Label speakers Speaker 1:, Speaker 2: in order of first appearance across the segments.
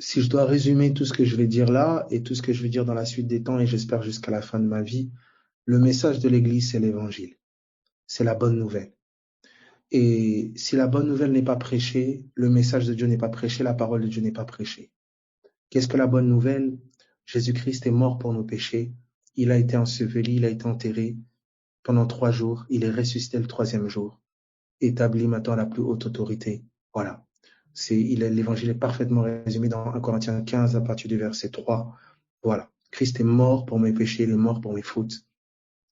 Speaker 1: Si je dois résumer tout ce que je vais dire là et tout ce que je vais dire dans la suite des temps et j'espère jusqu'à la fin de ma vie, le message de l'Église, c'est l'évangile. C'est la bonne nouvelle. Et si la bonne nouvelle n'est pas prêchée, le message de Dieu n'est pas prêché, la parole de Dieu n'est pas prêchée. Qu'est-ce que la bonne nouvelle? Jésus-Christ est mort pour nos péchés. Il a été enseveli, il a été enterré pendant 3 jours. Il est ressuscité le 3e jour, établi maintenant à la plus haute autorité. Voilà. L'évangile est parfaitement résumé dans 1 Corinthiens 15 à partir du verset 3. Voilà. Christ est mort pour mes péchés, il est mort pour mes fautes.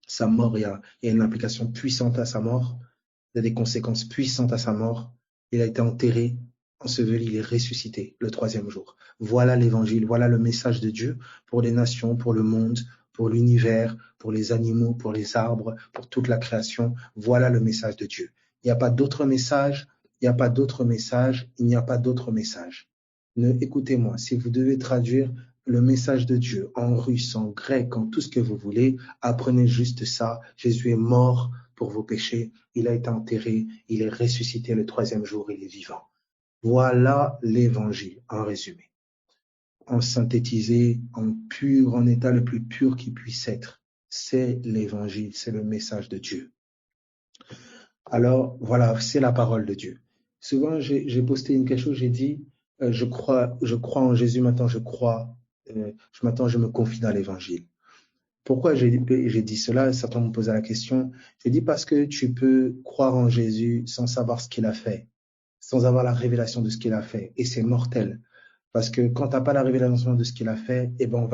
Speaker 1: Sa mort, il y a une implication puissante à sa mort. Il y a des conséquences puissantes à sa mort. Il a été enterré, enseveli, il est ressuscité le 3e jour. Voilà l'évangile, voilà le message de Dieu pour les nations, pour le monde, pour l'univers, pour les animaux, pour les arbres, pour toute la création. Voilà le message de Dieu. Il n'y a pas d'autre message, il n'y a pas d'autre message, il n'y a pas d'autre message. Écoutez-moi, si vous devez traduire le message de Dieu en russe, en grec, en tout ce que vous voulez, apprenez juste ça. Jésus est mort pour vos péchés, il a été enterré, il est ressuscité le 3e jour, il est vivant. Voilà l'évangile, en résumé. En synthétisé, en état le plus pur qui puisse être. C'est l'évangile, c'est le message de Dieu. Alors, voilà, c'est la parole de Dieu. Souvent, j'ai posté quelque chose, j'ai dit, je crois en Jésus, maintenant je me confie dans l'évangile. Pourquoi j'ai dit cela? Certains m'ont posé la question. J'ai dit parce que tu peux croire en Jésus sans savoir ce qu'il a fait, sans avoir la révélation de ce qu'il a fait. Et c'est mortel. Parce que quand tu n'as pas la révélation de ce qu'il a fait, eh ben on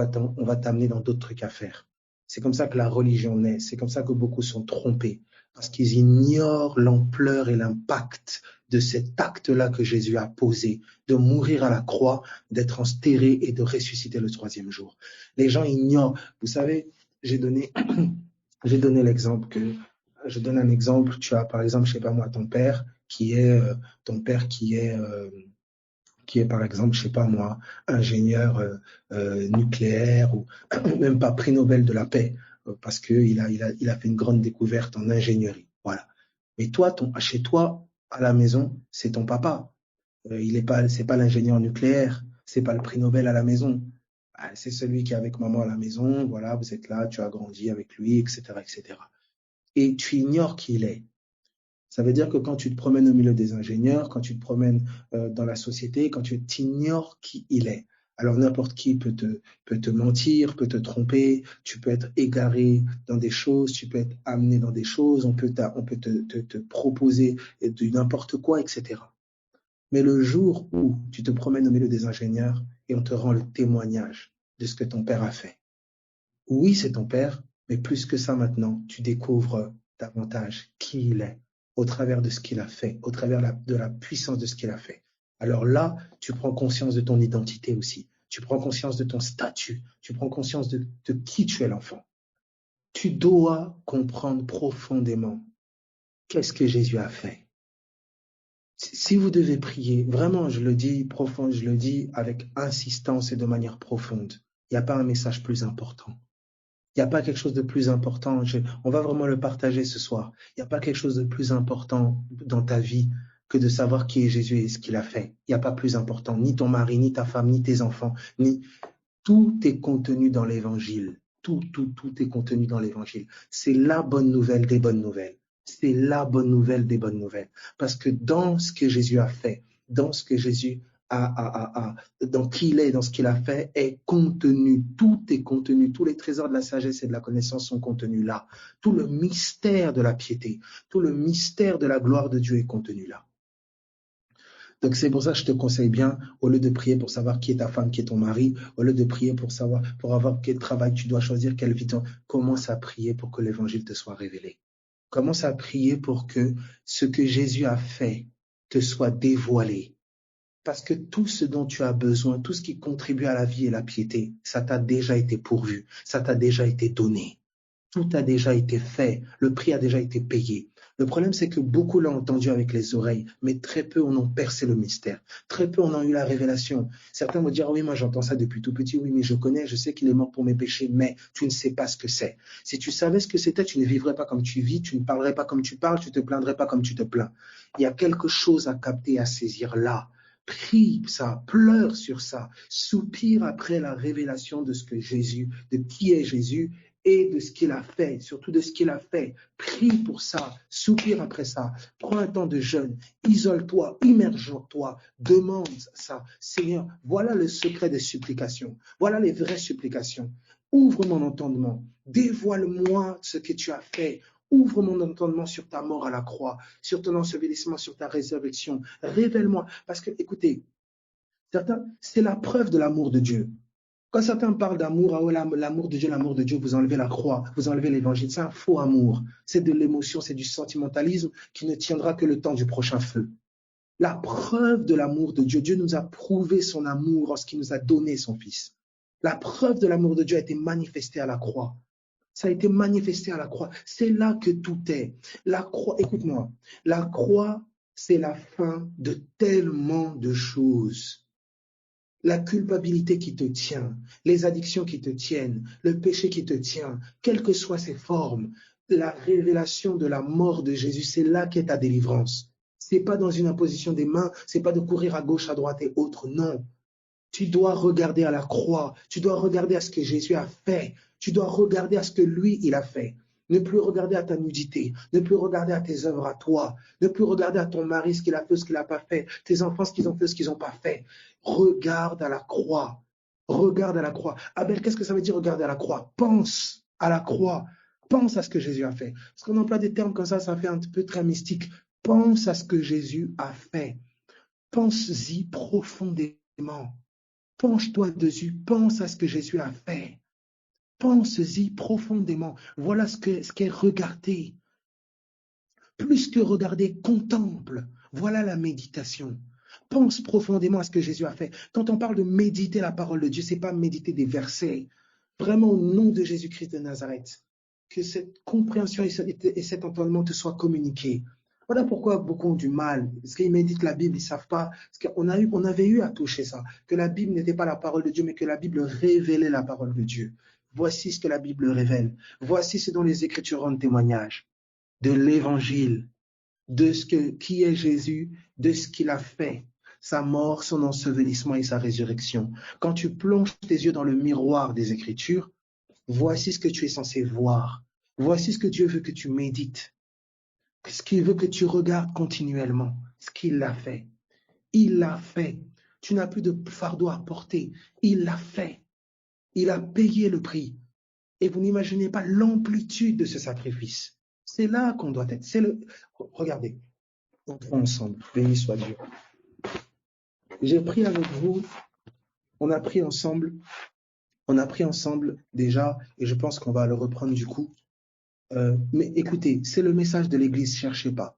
Speaker 1: va t'amener dans d'autres trucs à faire. C'est comme ça que la religion naît. C'est comme ça que beaucoup sont trompés. Parce qu'ils ignorent l'ampleur et l'impact de cet acte-là que Jésus a posé, de mourir à la croix, d'être enterré et de ressusciter le 3e jour. Les gens ignorent. Vous savez, j'ai donné l'exemple je donne un exemple. Tu as par exemple, je sais pas moi, ton père qui est par exemple, je sais pas moi, ingénieur nucléaire ou même pas prix Nobel de la paix parce que il a fait une grande découverte en ingénierie. Voilà. Mais toi, chez toi, à la maison, c'est ton papa. C'est pas l'ingénieur nucléaire, c'est pas le prix Nobel à la maison. C'est celui qui est avec maman à la maison. Voilà, vous êtes là, tu as grandi avec lui, etc., etc. Et tu ignores qui il est. Ça veut dire que quand tu te promènes au milieu des ingénieurs, quand tu te promènes dans la société, quand tu ignores qui il est. Alors n'importe qui peut te mentir, peut te tromper, tu peux être égaré dans des choses, tu peux être amené dans des choses, on peut te proposer du n'importe quoi, etc. Mais le jour où tu te promènes au milieu des ingénieurs et on te rend le témoignage de ce que ton père a fait, oui, c'est ton père, mais plus que ça maintenant, tu découvres davantage qui il est au travers de ce qu'il a fait, au travers de la puissance de ce qu'il a fait. Alors là, tu prends conscience de ton identité aussi. Tu prends conscience de ton statut. Tu prends conscience de qui tu es l'enfant. Tu dois comprendre profondément qu'est-ce que Jésus a fait. Si vous devez prier, vraiment, je le dis profond, je le dis avec insistance et de manière profonde, il n'y a pas un message plus important. Il n'y a pas quelque chose de plus important. On va vraiment le partager ce soir. Il n'y a pas quelque chose de plus important dans ta vie que de savoir qui est Jésus et ce qu'il a fait. Il n'y a pas plus important. Ni ton mari, ni ta femme, ni tes enfants, ni tout est contenu dans l'évangile. Tout est contenu dans l'évangile. C'est la bonne nouvelle des bonnes nouvelles. C'est la bonne nouvelle des bonnes nouvelles. Parce que dans ce que Jésus a fait, dans ce que Jésus dans qui il est, dans ce qu'il a fait, est contenu. Tout est contenu. Tous les trésors de la sagesse et de la connaissance sont contenus là. Tout le mystère de la piété, tout le mystère de la gloire de Dieu est contenu là. Donc c'est pour ça que je te conseille bien, au lieu de prier pour savoir qui est ta femme, qui est ton mari, au lieu de prier pour avoir quel travail tu dois choisir, quelle vie, commence à prier pour que l'évangile te soit révélé. Commence à prier pour que ce que Jésus a fait te soit dévoilé. Parce que tout ce dont tu as besoin, tout ce qui contribue à la vie et la piété, ça t'a déjà été pourvu, ça t'a déjà été donné. Tout a déjà été fait, le prix a déjà été payé. Le problème, c'est que beaucoup l'ont entendu avec les oreilles, mais très peu en ont percé le mystère. Très peu en ont eu la révélation. Certains vont dire, oui, moi j'entends ça depuis tout petit, oui, mais je sais qu'il est mort pour mes péchés, mais tu ne sais pas ce que c'est. Si tu savais ce que c'était, tu ne vivrais pas comme tu vis, tu ne parlerais pas comme tu parles, tu ne te plaindrais pas comme tu te plains. Il y a quelque chose à capter, à saisir là. Prie ça, pleure sur ça, soupire après la révélation de ce que Jésus, de qui est Jésus et de ce qu'il a fait, surtout de ce qu'il a fait. Prie pour ça, soupire après ça, prends un temps de jeûne, isole-toi, immerge-toi, demande ça. Seigneur, voilà le secret des supplications, voilà les vraies supplications. Ouvre mon entendement, dévoile-moi ce que tu as fait. Ouvre mon entendement sur ta mort à la croix, sur ton ensevelissement, sur ta résurrection. Révèle-moi. Parce que, écoutez, certains, c'est la preuve de l'amour de Dieu. Quand certains parlent d'amour, l'amour de Dieu, vous enlevez la croix, vous enlevez l'évangile. C'est un faux amour. C'est de l'émotion, c'est du sentimentalisme qui ne tiendra que le temps du prochain feu. La preuve de l'amour de Dieu, Dieu nous a prouvé son amour lorsqu'il nous a donné son Fils. La preuve de l'amour de Dieu a été manifestée à la croix. Ça a été manifesté à la croix. C'est là que tout est. La croix, écoute-moi, la croix, c'est la fin de tellement de choses. La culpabilité qui te tient, les addictions qui te tiennent, le péché qui te tient, quelles que soient ses formes, la révélation de la mort de Jésus, c'est là qu'est ta délivrance. C'est pas dans une imposition des mains, c'est pas de courir à gauche, à droite et autres, non. Tu dois regarder à la croix, tu dois regarder à ce que Jésus a fait, tu dois regarder à ce que lui, il a fait. Ne plus regarder à ta nudité, ne plus regarder à tes œuvres à toi, ne plus regarder à ton mari ce qu'il a fait, ce qu'il n'a pas fait, tes enfants ce qu'ils ont fait, ce qu'ils n'ont pas fait. Regarde à la croix, regarde à la croix. Abel, qu'est-ce que ça veut dire regarder à la croix? Pense à la croix, pense à ce que Jésus a fait. Parce qu'on emploie des termes comme ça fait un peu très mystique. Pense à ce que Jésus a fait. Pense-y profondément. Penche-toi dessus, pense à ce que Jésus a fait. Pense-y profondément. Voilà ce qu'est regarder. Plus que regarder, contemple. Voilà la méditation. Pense profondément à ce que Jésus a fait. Quand on parle de méditer la parole de Dieu, ce n'est pas méditer des versets. Vraiment, au nom de Jésus-Christ de Nazareth, que cette compréhension et cet entendement te soient communiqués. Voilà pourquoi beaucoup ont du mal. Parce qu'ils méditent la Bible, ils ne savent pas. Parce qu'on avait eu à toucher ça. Que la Bible n'était pas la parole de Dieu, mais que la Bible révélait la parole de Dieu. Voici ce que la Bible révèle. Voici ce dont les Écritures rendent témoignage. De l'Évangile, de qui est Jésus, de ce qu'il a fait. Sa mort, son ensevelissement et sa résurrection. Quand tu plonges tes yeux dans le miroir des Écritures, voici ce que tu es censé voir. Voici ce que Dieu veut que tu médites. Ce qu'il veut que tu regardes continuellement, ce qu'il a fait. Il l'a fait. Tu n'as plus de fardeau à porter. Il l'a fait. Il a payé le prix. Et vous n'imaginez pas l'amplitude de ce sacrifice. C'est là qu'on doit être. Regardez, entrons ensemble. Béni soit Dieu. J'ai pris avec vous, on a pris ensemble déjà, et je pense qu'on va le reprendre du coup. Mais écoutez, c'est le message de l'Église, cherchez pas.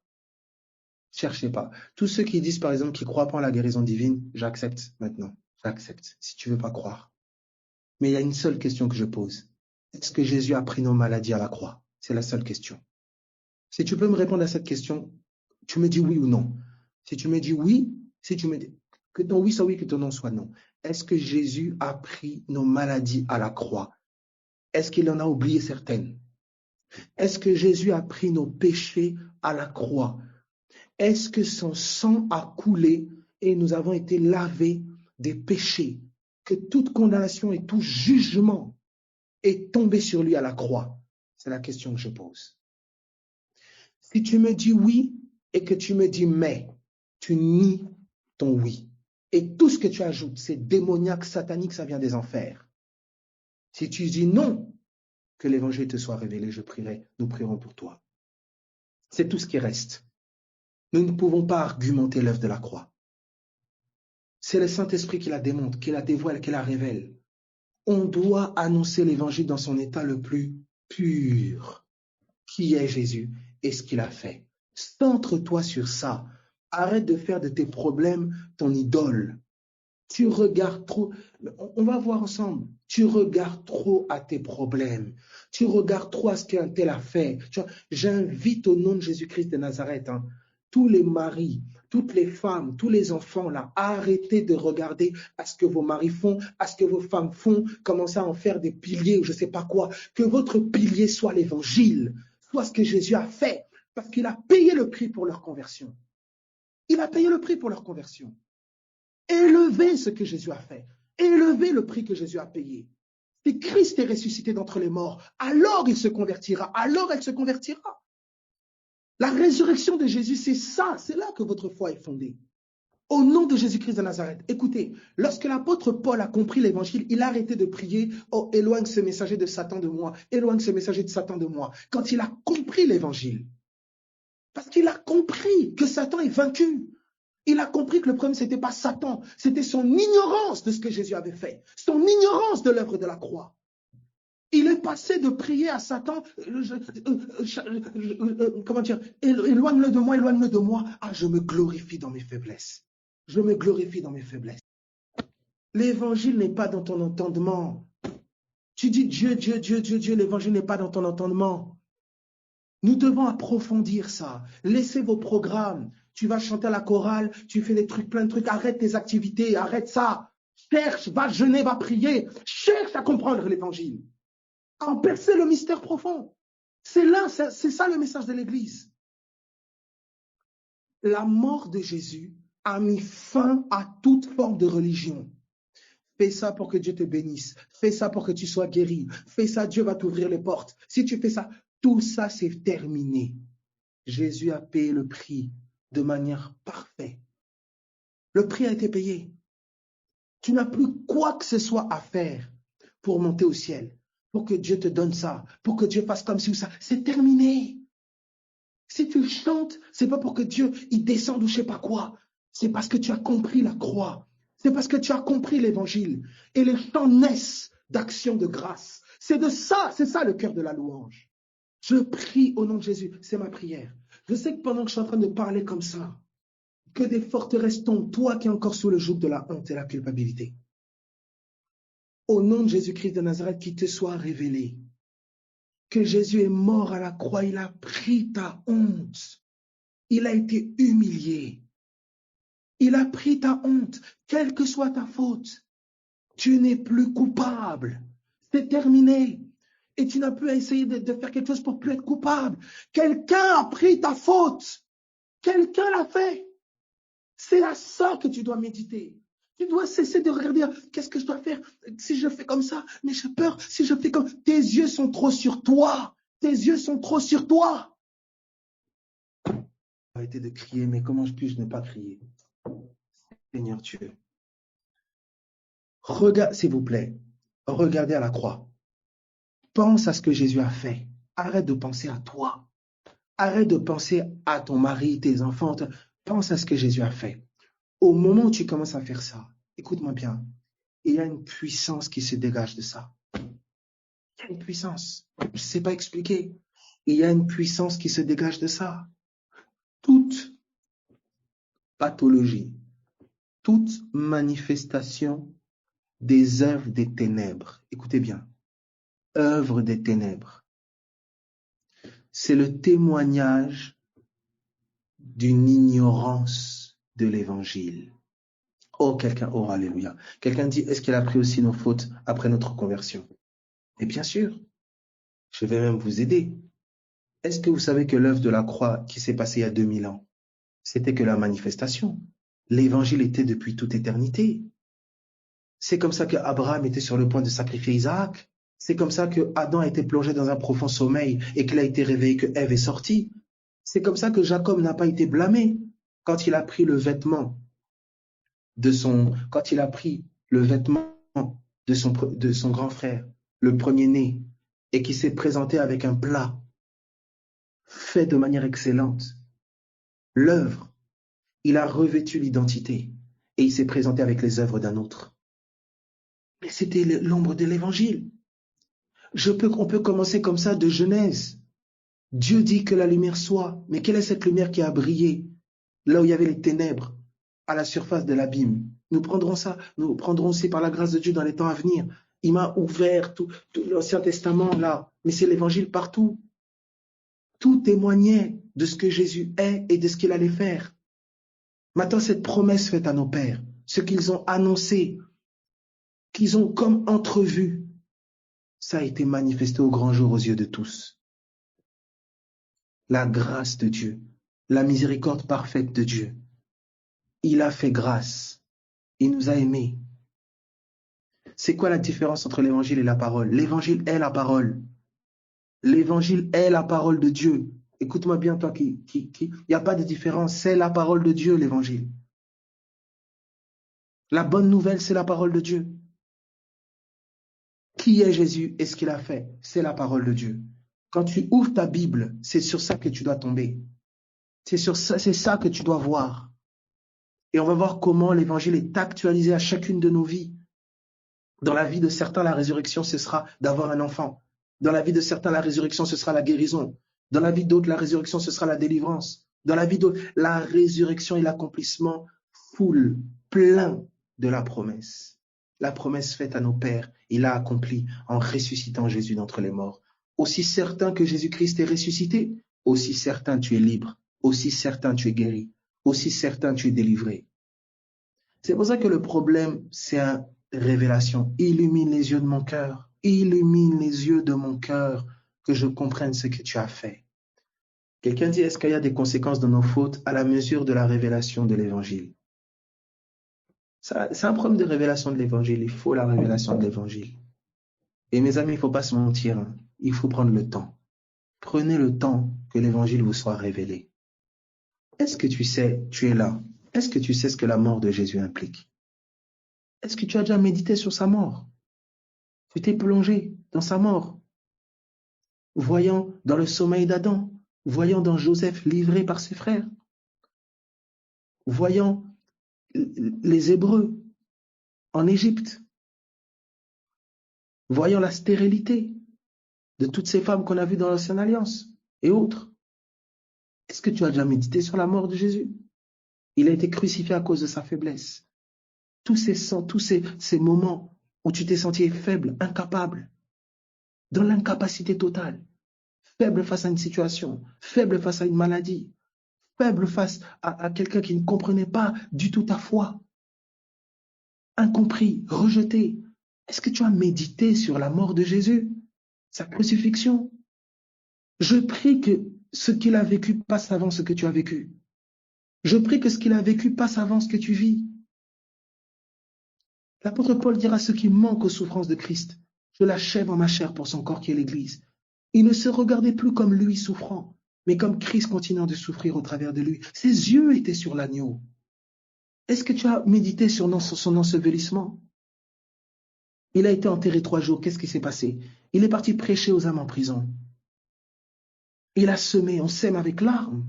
Speaker 1: Cherchez pas. Tous ceux qui disent, par exemple, qu'ils ne croient pas en la guérison divine, j'accepte maintenant. J'accepte, si tu ne veux pas croire. Mais il y a une seule question que je pose. Est-ce que Jésus a pris nos maladies à la croix? C'est la seule question. Si tu peux me répondre à cette question, tu me dis oui ou non. Si tu me dis oui, si tu me dis que ton oui soit oui, que ton non soit non. Est-ce que Jésus a pris nos maladies à la croix? Est-ce qu'il en a oublié certaines? Est-ce que Jésus a pris nos péchés à la croix? Est-ce que son sang a coulé et nous avons été lavés des péchés? Que toute condamnation et tout jugement est tombé sur lui à la croix? C'est la question que je pose. Si tu me dis oui et que tu me dis mais, tu nies ton oui. Et tout ce que tu ajoutes, c'est démoniaque, satanique, ça vient des enfers. Si tu dis non, que l'évangile te soit révélé, je prierai, nous prierons pour toi. C'est tout ce qui reste. Nous ne pouvons pas argumenter l'œuvre de la croix. C'est le Saint-Esprit qui la démontre, qui la dévoile, qui la révèle. On doit annoncer l'évangile dans son état le plus pur. Qui est Jésus et ce qu'il a fait. Centre-toi sur ça. Arrête de faire de tes problèmes ton idole. Tu regardes trop, on va voir ensemble, tu regardes trop à tes problèmes. Tu regardes trop à ce qu'un tel a fait. J'invite au nom de Jésus-Christ de Nazareth, tous les maris, toutes les femmes, tous les enfants, là, arrêtez de regarder à ce que vos maris font, à ce que vos femmes font, commencez à en faire des piliers ou je ne sais pas quoi. Que votre pilier soit l'évangile, soit ce que Jésus a fait, parce qu'il a payé le prix pour leur conversion. Il a payé le prix pour leur conversion. Élevez ce que Jésus a fait. Élevez le prix que Jésus a payé. Si Christ est ressuscité d'entre les morts, alors il se convertira, alors elle se convertira. La résurrection de Jésus, c'est ça, c'est là que votre foi est fondée. Au nom de Jésus-Christ de Nazareth. Écoutez, lorsque l'apôtre Paul a compris l'évangile, il a arrêté de prier « Oh, éloigne ce messager de Satan de moi, éloigne ce messager de Satan de moi ». Quand il a compris l'évangile, parce qu'il a compris que Satan est vaincu. Il a compris que le problème, ce n'était pas Satan, c'était son ignorance de ce que Jésus avait fait, son ignorance de l'œuvre de la croix. Il est passé de prier à Satan, comment dire, éloigne-le de moi. Ah, je me glorifie dans mes faiblesses. Je me glorifie dans mes faiblesses. L'évangile n'est pas dans ton entendement. Tu dis Dieu, Dieu, Dieu, Dieu, Dieu, l'évangile n'est pas dans ton entendement. Nous devons approfondir ça. Laissez vos programmes. Tu vas chanter à la chorale, tu fais des trucs, plein de trucs. Arrête tes activités, arrête ça. Cherche, va jeûner, va prier. Cherche à comprendre l'évangile. À en percer le mystère profond. C'est là, c'est ça le message de l'Église. La mort de Jésus a mis fin à toute forme de religion. Fais ça pour que Dieu te bénisse. Fais ça pour que tu sois guéri. Fais ça, Dieu va t'ouvrir les portes. Si tu fais ça, tout ça, c'est terminé. Jésus a payé le prix de manière parfaite. Le prix a été payé. Tu n'as plus quoi que ce soit à faire pour monter au ciel, pour que Dieu te donne ça, pour que Dieu fasse comme ci ou ça. C'est terminé. Si tu chantes, c'est pas pour que Dieu il descende ou je sais pas quoi. C'est parce que tu as compris la croix. C'est parce que tu as compris l'évangile. Et les chants naissent d'action de grâce. C'est ça le cœur de la louange. Je prie au nom de Jésus, c'est ma prière. Je sais que pendant que je suis en train de parler comme ça, que des forteresses tombent, toi qui es encore sous le joug de la honte et la culpabilité. Au nom de Jésus-Christ de Nazareth, qu'il te soit révélé que Jésus est mort à la croix, il a pris ta honte, il a été humilié, il a pris ta honte, quelle que soit ta faute, tu n'es plus coupable, c'est terminé. Et tu n'as plus à essayer de faire quelque chose pour plus être coupable. Quelqu'un a pris ta faute. Quelqu'un l'a fait. C'est à ça que tu dois méditer. Tu dois cesser de regarder, qu'est-ce que je dois faire si je fais comme ça, mais j'ai peur, si je fais comme... Tes yeux sont trop sur toi. Tes yeux sont trop sur toi. Arrêtez de crier, mais comment puis-je ne pas crier? Seigneur Dieu. Regarde, s'il vous plaît, regardez à la croix. Pense à ce que Jésus a fait. Arrête de penser à toi. Arrête de penser à ton mari, tes enfants. Pense à ce que Jésus a fait. Au moment où tu commences à faire ça, écoute-moi bien, il y a une puissance qui se dégage de ça. Il y a une puissance. Je ne sais pas expliquer. Il y a une puissance qui se dégage de ça. Toute pathologie, toute manifestation des œuvres des ténèbres, écoutez bien, œuvres des ténèbres, c'est le témoignage d'une ignorance de l'évangile. Oh, quelqu'un, oh, alléluia. Quelqu'un dit, est-ce qu'il a pris aussi nos fautes après notre conversion? Et bien sûr, je vais même vous aider. Est-ce que vous savez que l'œuvre de la croix qui s'est passée il y a 2000 ans, c'était que la manifestation. L'évangile était depuis toute éternité. C'est comme ça que Abraham était sur le point de sacrifier Isaac. C'est comme ça que Adam a été plongé dans un profond sommeil et qu'il a été réveillé, que Ève est sortie. C'est comme ça que Jacob n'a pas été blâmé quand il a pris le vêtement de son grand frère, le premier-né, et qui s'est présenté avec un plat fait de manière excellente. L'œuvre, il a revêtu l'identité et il s'est présenté avec les œuvres d'un autre. Mais c'était l'ombre de l'évangile. On peut commencer comme ça de Genèse. Dieu dit que la lumière soit, mais quelle est cette lumière qui a brillé là où il y avait les ténèbres, à la surface de l'abîme? Nous prendrons ça, nous prendrons aussi par la grâce de Dieu dans les temps à venir. Il m'a ouvert tout l'Ancien Testament là, mais c'est l'évangile partout. Tout témoignait de ce que Jésus est et de ce qu'il allait faire. Maintenant, cette promesse faite à nos pères, ce qu'ils ont annoncé, qu'ils ont comme entrevu, ça a été manifesté au grand jour aux yeux de tous. La grâce de Dieu, la miséricorde parfaite de Dieu. Il a fait grâce. Il nous a aimés. C'est quoi la différence entre l'évangile et la parole? L'évangile est la parole. L'évangile est la parole de Dieu. Écoute-moi bien, toi il n'y a pas de différence. C'est la parole de Dieu, l'évangile. La bonne nouvelle, c'est la parole de Dieu. Qui est Jésus et ce qu'il a fait? C'est la parole de Dieu. Quand tu ouvres ta Bible, c'est sur ça que tu dois tomber. C'est ça que tu dois voir. Et on va voir comment l'évangile est actualisé à chacune de nos vies. Dans la vie de certains, la résurrection, ce sera d'avoir un enfant. Dans la vie de certains, la résurrection, ce sera la guérison. Dans la vie d'autres, la résurrection, ce sera la délivrance. Dans la vie d'autres, la résurrection et l'accomplissement full, plein de la promesse. La promesse faite à nos pères, il l'a accomplie en ressuscitant Jésus d'entre les morts. Aussi certain que Jésus-Christ est ressuscité, aussi certain tu es libre, aussi certain tu es guéri, aussi certain tu es délivré. C'est pour ça que le problème, c'est une révélation. Illumine les yeux de mon cœur. Illumine les yeux de mon cœur, que je comprenne ce que tu as fait. Quelqu'un dit, est-ce qu'il y a des conséquences de nos fautes à la mesure de la révélation de l'évangile? C'est un problème de révélation de l'évangile. Il faut la révélation de l'évangile. Et mes amis, il ne faut pas se mentir. Hein. Il faut prendre le temps. Prenez le temps que l'évangile vous soit révélé. Est-ce que tu sais, tu es là? Est-ce que tu sais ce que la mort de Jésus implique? Est-ce que tu as déjà médité sur sa mort? Tu t'es plongé dans sa mort, voyant dans le sommeil d'Adam, voyant dans Joseph livré par ses frères, voyant les Hébreux en Égypte, voyant la stérilité de toutes ces femmes qu'on a vues dans l'Ancienne Alliance et autres. Est-ce que tu as déjà médité sur la mort de Jésus? Il a été crucifié à cause de sa faiblesse. Tous ces moments où tu t'es senti faible, incapable, dans l'incapacité totale, faible face à une situation, faible face à une maladie, faible face à quelqu'un qui ne comprenait pas du tout ta foi, incompris, rejeté. Est-ce que tu as médité sur la mort de Jésus, sa crucifixion? Je prie que ce qu'il a vécu passe avant ce que tu as vécu. Je prie que ce qu'il a vécu passe avant ce que tu vis. L'apôtre Paul dira ce qui manque aux souffrances de Christ. Je l'achève en ma chair pour son corps qui est l'Église. Il ne se regardait plus comme lui souffrant, mais comme Christ continuant de souffrir au travers de lui. Ses yeux étaient sur l'agneau. Est-ce que tu as médité sur son ensevelissement? Il a été enterré 3 jours. Qu'est-ce qui s'est passé? Il est parti prêcher aux âmes en prison. Il a semé, on sème avec larmes.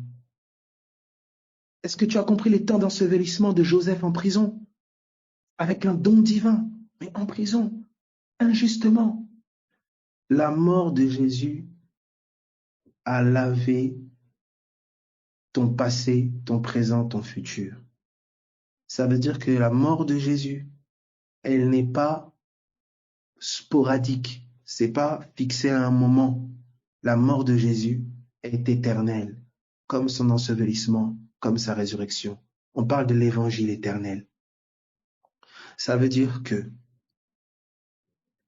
Speaker 1: Est-ce que tu as compris les temps d'ensevelissement de Joseph en prison? Avec un don divin, mais en prison, injustement. La mort de Jésus a lavé ton passé, ton présent, ton futur. Ça veut dire que la mort de Jésus, elle n'est pas sporadique, c'est pas fixé à un moment. La mort de Jésus est éternelle, comme son ensevelissement, comme sa résurrection. On parle de l'évangile éternel. Ça veut dire que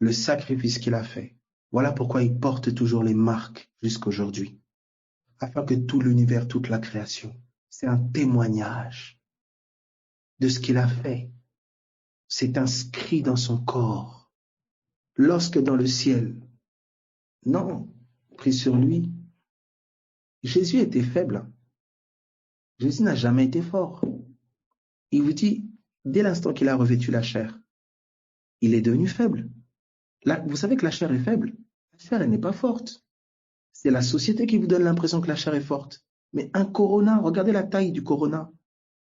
Speaker 1: le sacrifice qu'il a fait, voilà pourquoi il porte toujours les marques jusqu'aujourd'hui, afin que tout l'univers, toute la création, c'est un témoignage de ce qu'il a fait. C'est inscrit dans son corps. Lorsque dans le ciel, non, pris sur lui, Jésus était faible. Jésus n'a jamais été fort. Il vous dit, dès l'instant qu'il a revêtu la chair, il est devenu faible. Là, vous savez que la chair est faible. La chair, elle n'est pas forte. C'est la société qui vous donne l'impression que la chair est forte. Mais un corona, regardez la taille du corona.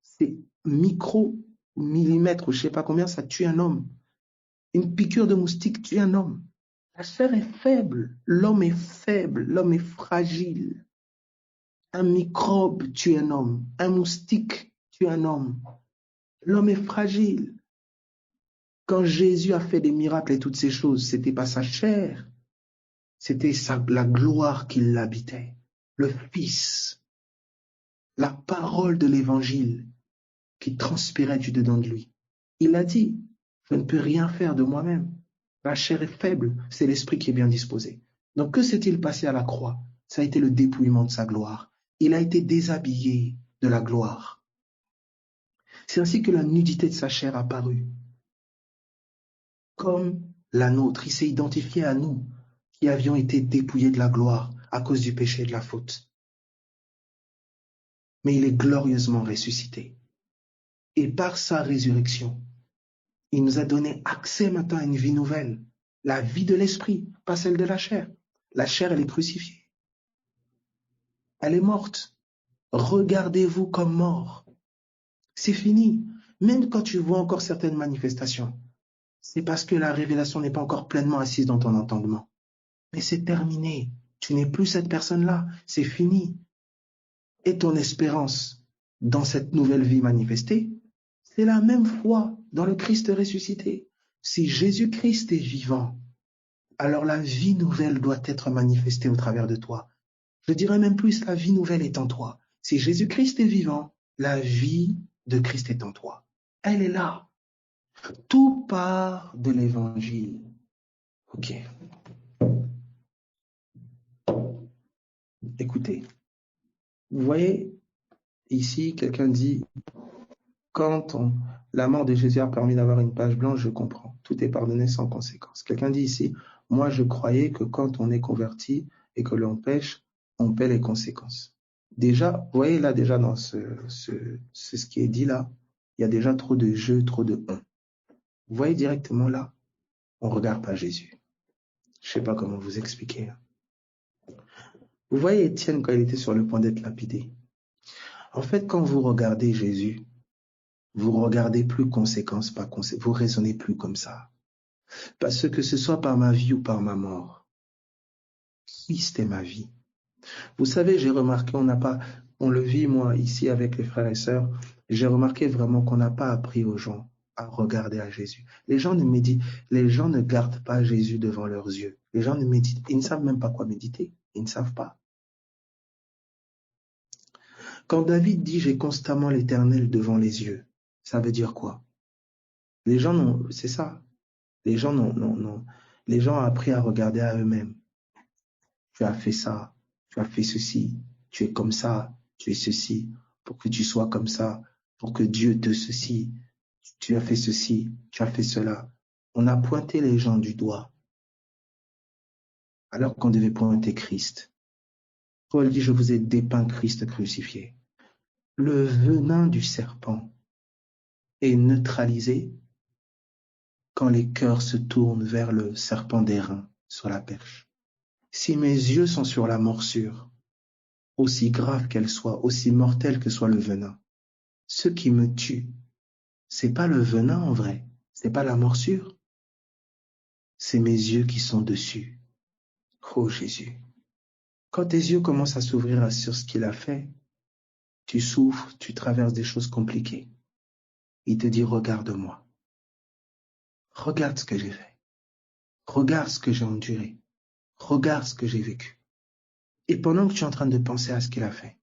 Speaker 1: C'est micro-millimètres, ou je ne sais pas combien, ça tue un homme. Une piqûre de moustique tue un homme. La chair est faible. L'homme est faible. L'homme est fragile. Un microbe tue un homme. Un moustique tue un homme. L'homme est fragile. Quand Jésus a fait des miracles et toutes ces choses, c'était pas sa chair. C'était la gloire qui l'habitait. Le Fils. La parole de l'évangile qui transpirait du dedans de lui. Il a dit, je ne peux rien faire de moi-même. La chair est faible, c'est l'esprit qui est bien disposé. Donc que s'est-il passé à la croix? Ça a été le dépouillement de sa gloire. Il a été déshabillé de la gloire. C'est ainsi que la nudité de sa chair a apparu, comme la nôtre. Il s'est identifié à nous, qui avions été dépouillés de la gloire à cause du péché et de la faute. Mais il est glorieusement ressuscité. Et par sa résurrection, il nous a donné accès maintenant à une vie nouvelle, la vie de l'esprit, pas celle de la chair. La chair, elle est crucifiée. Elle est morte. Regardez-vous comme mort. C'est fini. Même quand tu vois encore certaines manifestations, c'est parce que la révélation n'est pas encore pleinement assise dans ton entendement. Mais c'est terminé. Tu n'es plus cette personne-là. C'est fini. Et ton espérance dans cette nouvelle vie manifestée, c'est la même foi dans le Christ ressuscité. Si Jésus-Christ est vivant, alors la vie nouvelle doit être manifestée au travers de toi. Je dirais même plus, la vie nouvelle est en toi. Si Jésus-Christ est vivant, la vie de Christ est en toi. Elle est là. Tout part de l'évangile. Ok. Écoutez. Vous voyez, ici, quelqu'un dit, la mort de Jésus a permis d'avoir une page blanche, je comprends. Tout est pardonné sans conséquence. Quelqu'un dit ici, moi je croyais que quand on est converti et que l'on pêche, on paie les conséquences. Déjà, vous voyez là déjà dans ce qui est dit là, il y a déjà trop de jeux, trop de on. Vous voyez directement là, on ne regarde pas Jésus. Je ne sais pas comment vous expliquer. Vous voyez Étienne quand il était sur le point d'être lapidé. En fait, quand vous regardez Jésus, vous regardez plus conséquence par conséquence, vous raisonnez plus comme ça. Parce que ce soit par ma vie ou par ma mort, Christ est ma vie. Vous savez, j'ai remarqué, on le vit moi ici avec les frères et sœurs, j'ai remarqué vraiment qu'on n'a pas appris aux gens à regarder à Jésus. Les gens ne gardent pas Jésus devant leurs yeux. Les gens ne méditent, ils ne savent même pas quoi méditer, ils ne savent pas. Quand David dit j'ai constamment l'Éternel devant les yeux, ça veut dire quoi? Les gens n'ont, c'est ça. Les gens les gens ont appris à regarder à eux-mêmes. Tu as fait ça, tu as fait ceci, tu es comme ça, tu es ceci, pour que tu sois comme ça, pour que Dieu te ceci, tu as fait ceci, tu as fait cela. On a pointé les gens du doigt, alors qu'on devait pointer Christ. Paul dit, je vous ai dépeint Christ crucifié. Le venin du serpent est neutralisé quand les cœurs se tournent vers le serpent d'airain sur la perche. Si mes yeux sont sur la morsure, aussi grave qu'elle soit, aussi mortelle que soit le venin, ce qui me tue, c'est pas le venin en vrai, c'est pas la morsure, c'est mes yeux qui sont dessus. Oh Jésus, quand tes yeux commencent à s'ouvrir sur ce qu'il a fait, tu souffres, tu traverses des choses compliquées. Il te dit, regarde-moi, regarde ce que j'ai fait, regarde ce que j'ai enduré, regarde ce que j'ai vécu. Et pendant que tu es en train de penser à ce qu'il a fait,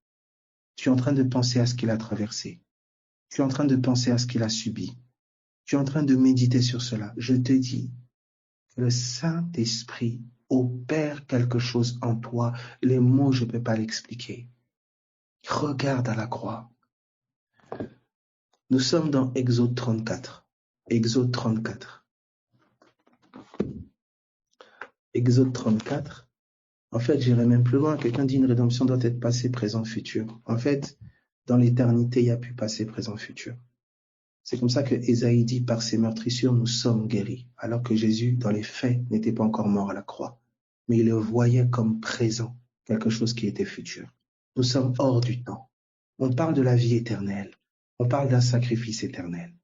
Speaker 1: tu es en train de penser à ce qu'il a traversé, tu es en train de penser à ce qu'il a subi, tu es en train de méditer sur cela. Je te dis que le Saint-Esprit opère quelque chose en toi. Les mots, je ne peux pas l'expliquer. Regarde à la croix. Nous sommes dans Exode 34. Exode 34. Exode 34. En fait, j'irai même plus loin. Quelqu'un dit une rédemption doit être passé, présent, futur. En fait, dans l'éternité, il n'y a plus passé, présent, futur. C'est comme ça que Ésaïe dit, par ses meurtrissures, nous sommes guéris. Alors que Jésus, dans les faits, n'était pas encore mort à la croix. Mais il le voyait comme présent, quelque chose qui était futur. Nous sommes hors du temps. On parle de la vie éternelle. On parle d'un sacrifice éternel.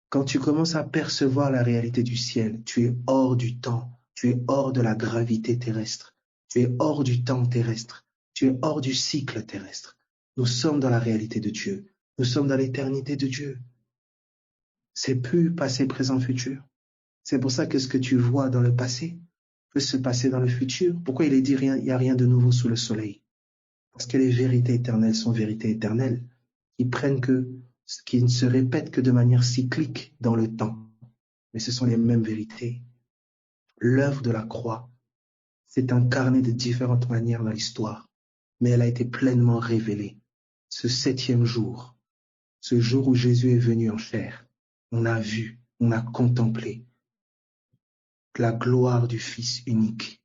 Speaker 1: Quand tu commences à percevoir la réalité du ciel, tu es hors du temps. Tu es hors de la gravité terrestre. Tu es hors du temps terrestre. Tu es hors du cycle terrestre. Nous sommes dans la réalité de Dieu. Nous sommes dans l'éternité de Dieu. C'est plus passé, présent, futur. C'est pour ça que ce que tu vois dans le passé peut se passer dans le futur. Pourquoi il est dit il n'y a rien de nouveau sous le soleil? Parce que les vérités éternelles sont vérités éternelles qui ne se répètent que de manière cyclique dans le temps. Mais ce sont les mêmes vérités. L'œuvre de la croix s'est incarnée de différentes manières dans l'histoire, mais elle a été pleinement révélée ce 7e jour ce jour où Jésus est venu en chair, on a vu, on a contemplé la gloire du Fils unique.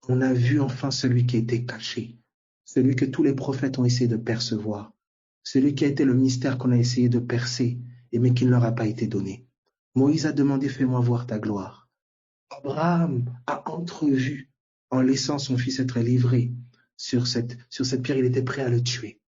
Speaker 1: On a vu enfin celui qui était caché, celui que tous les prophètes ont essayé de percevoir, celui qui a été le mystère qu'on a essayé de percer, mais qui ne leur a pas été donné. Moïse a demandé, fais-moi voir ta gloire. Abraham a entrevu en laissant son fils être livré sur cette pierre, il était prêt à le tuer.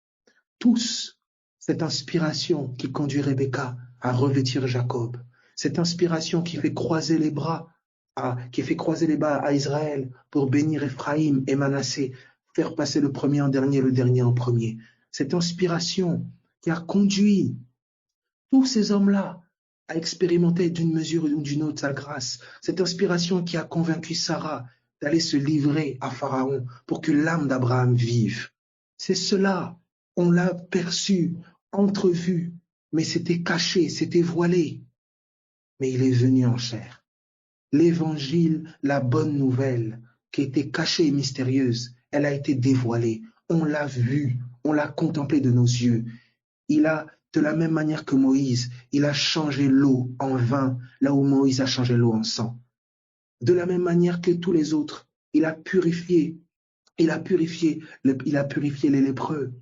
Speaker 1: Tous, cette inspiration qui conduit Rebecca à revêtir Jacob, cette inspiration qui fait croiser les bras à Israël pour bénir Éphraïm et Manassé, faire passer le premier en dernier, le dernier en premier. Cette inspiration qui a conduit tous ces hommes-là à expérimenter d'une mesure ou d'une autre sa grâce. Cette inspiration qui a convaincu Sarah d'aller se livrer à Pharaon pour que l'âme d'Abraham vive. C'est cela, on l'a perçu, entrevu, mais c'était caché, c'était voilé. Mais il est venu en chair. L'évangile, la bonne nouvelle, qui était cachée et mystérieuse, elle a été dévoilée. On l'a vue, on l'a contemplée de nos yeux. Il a, de la même manière que Moïse, il a changé l'eau en vin, là où Moïse a changé l'eau en sang. De la même manière que tous les autres, il a purifié les lépreux.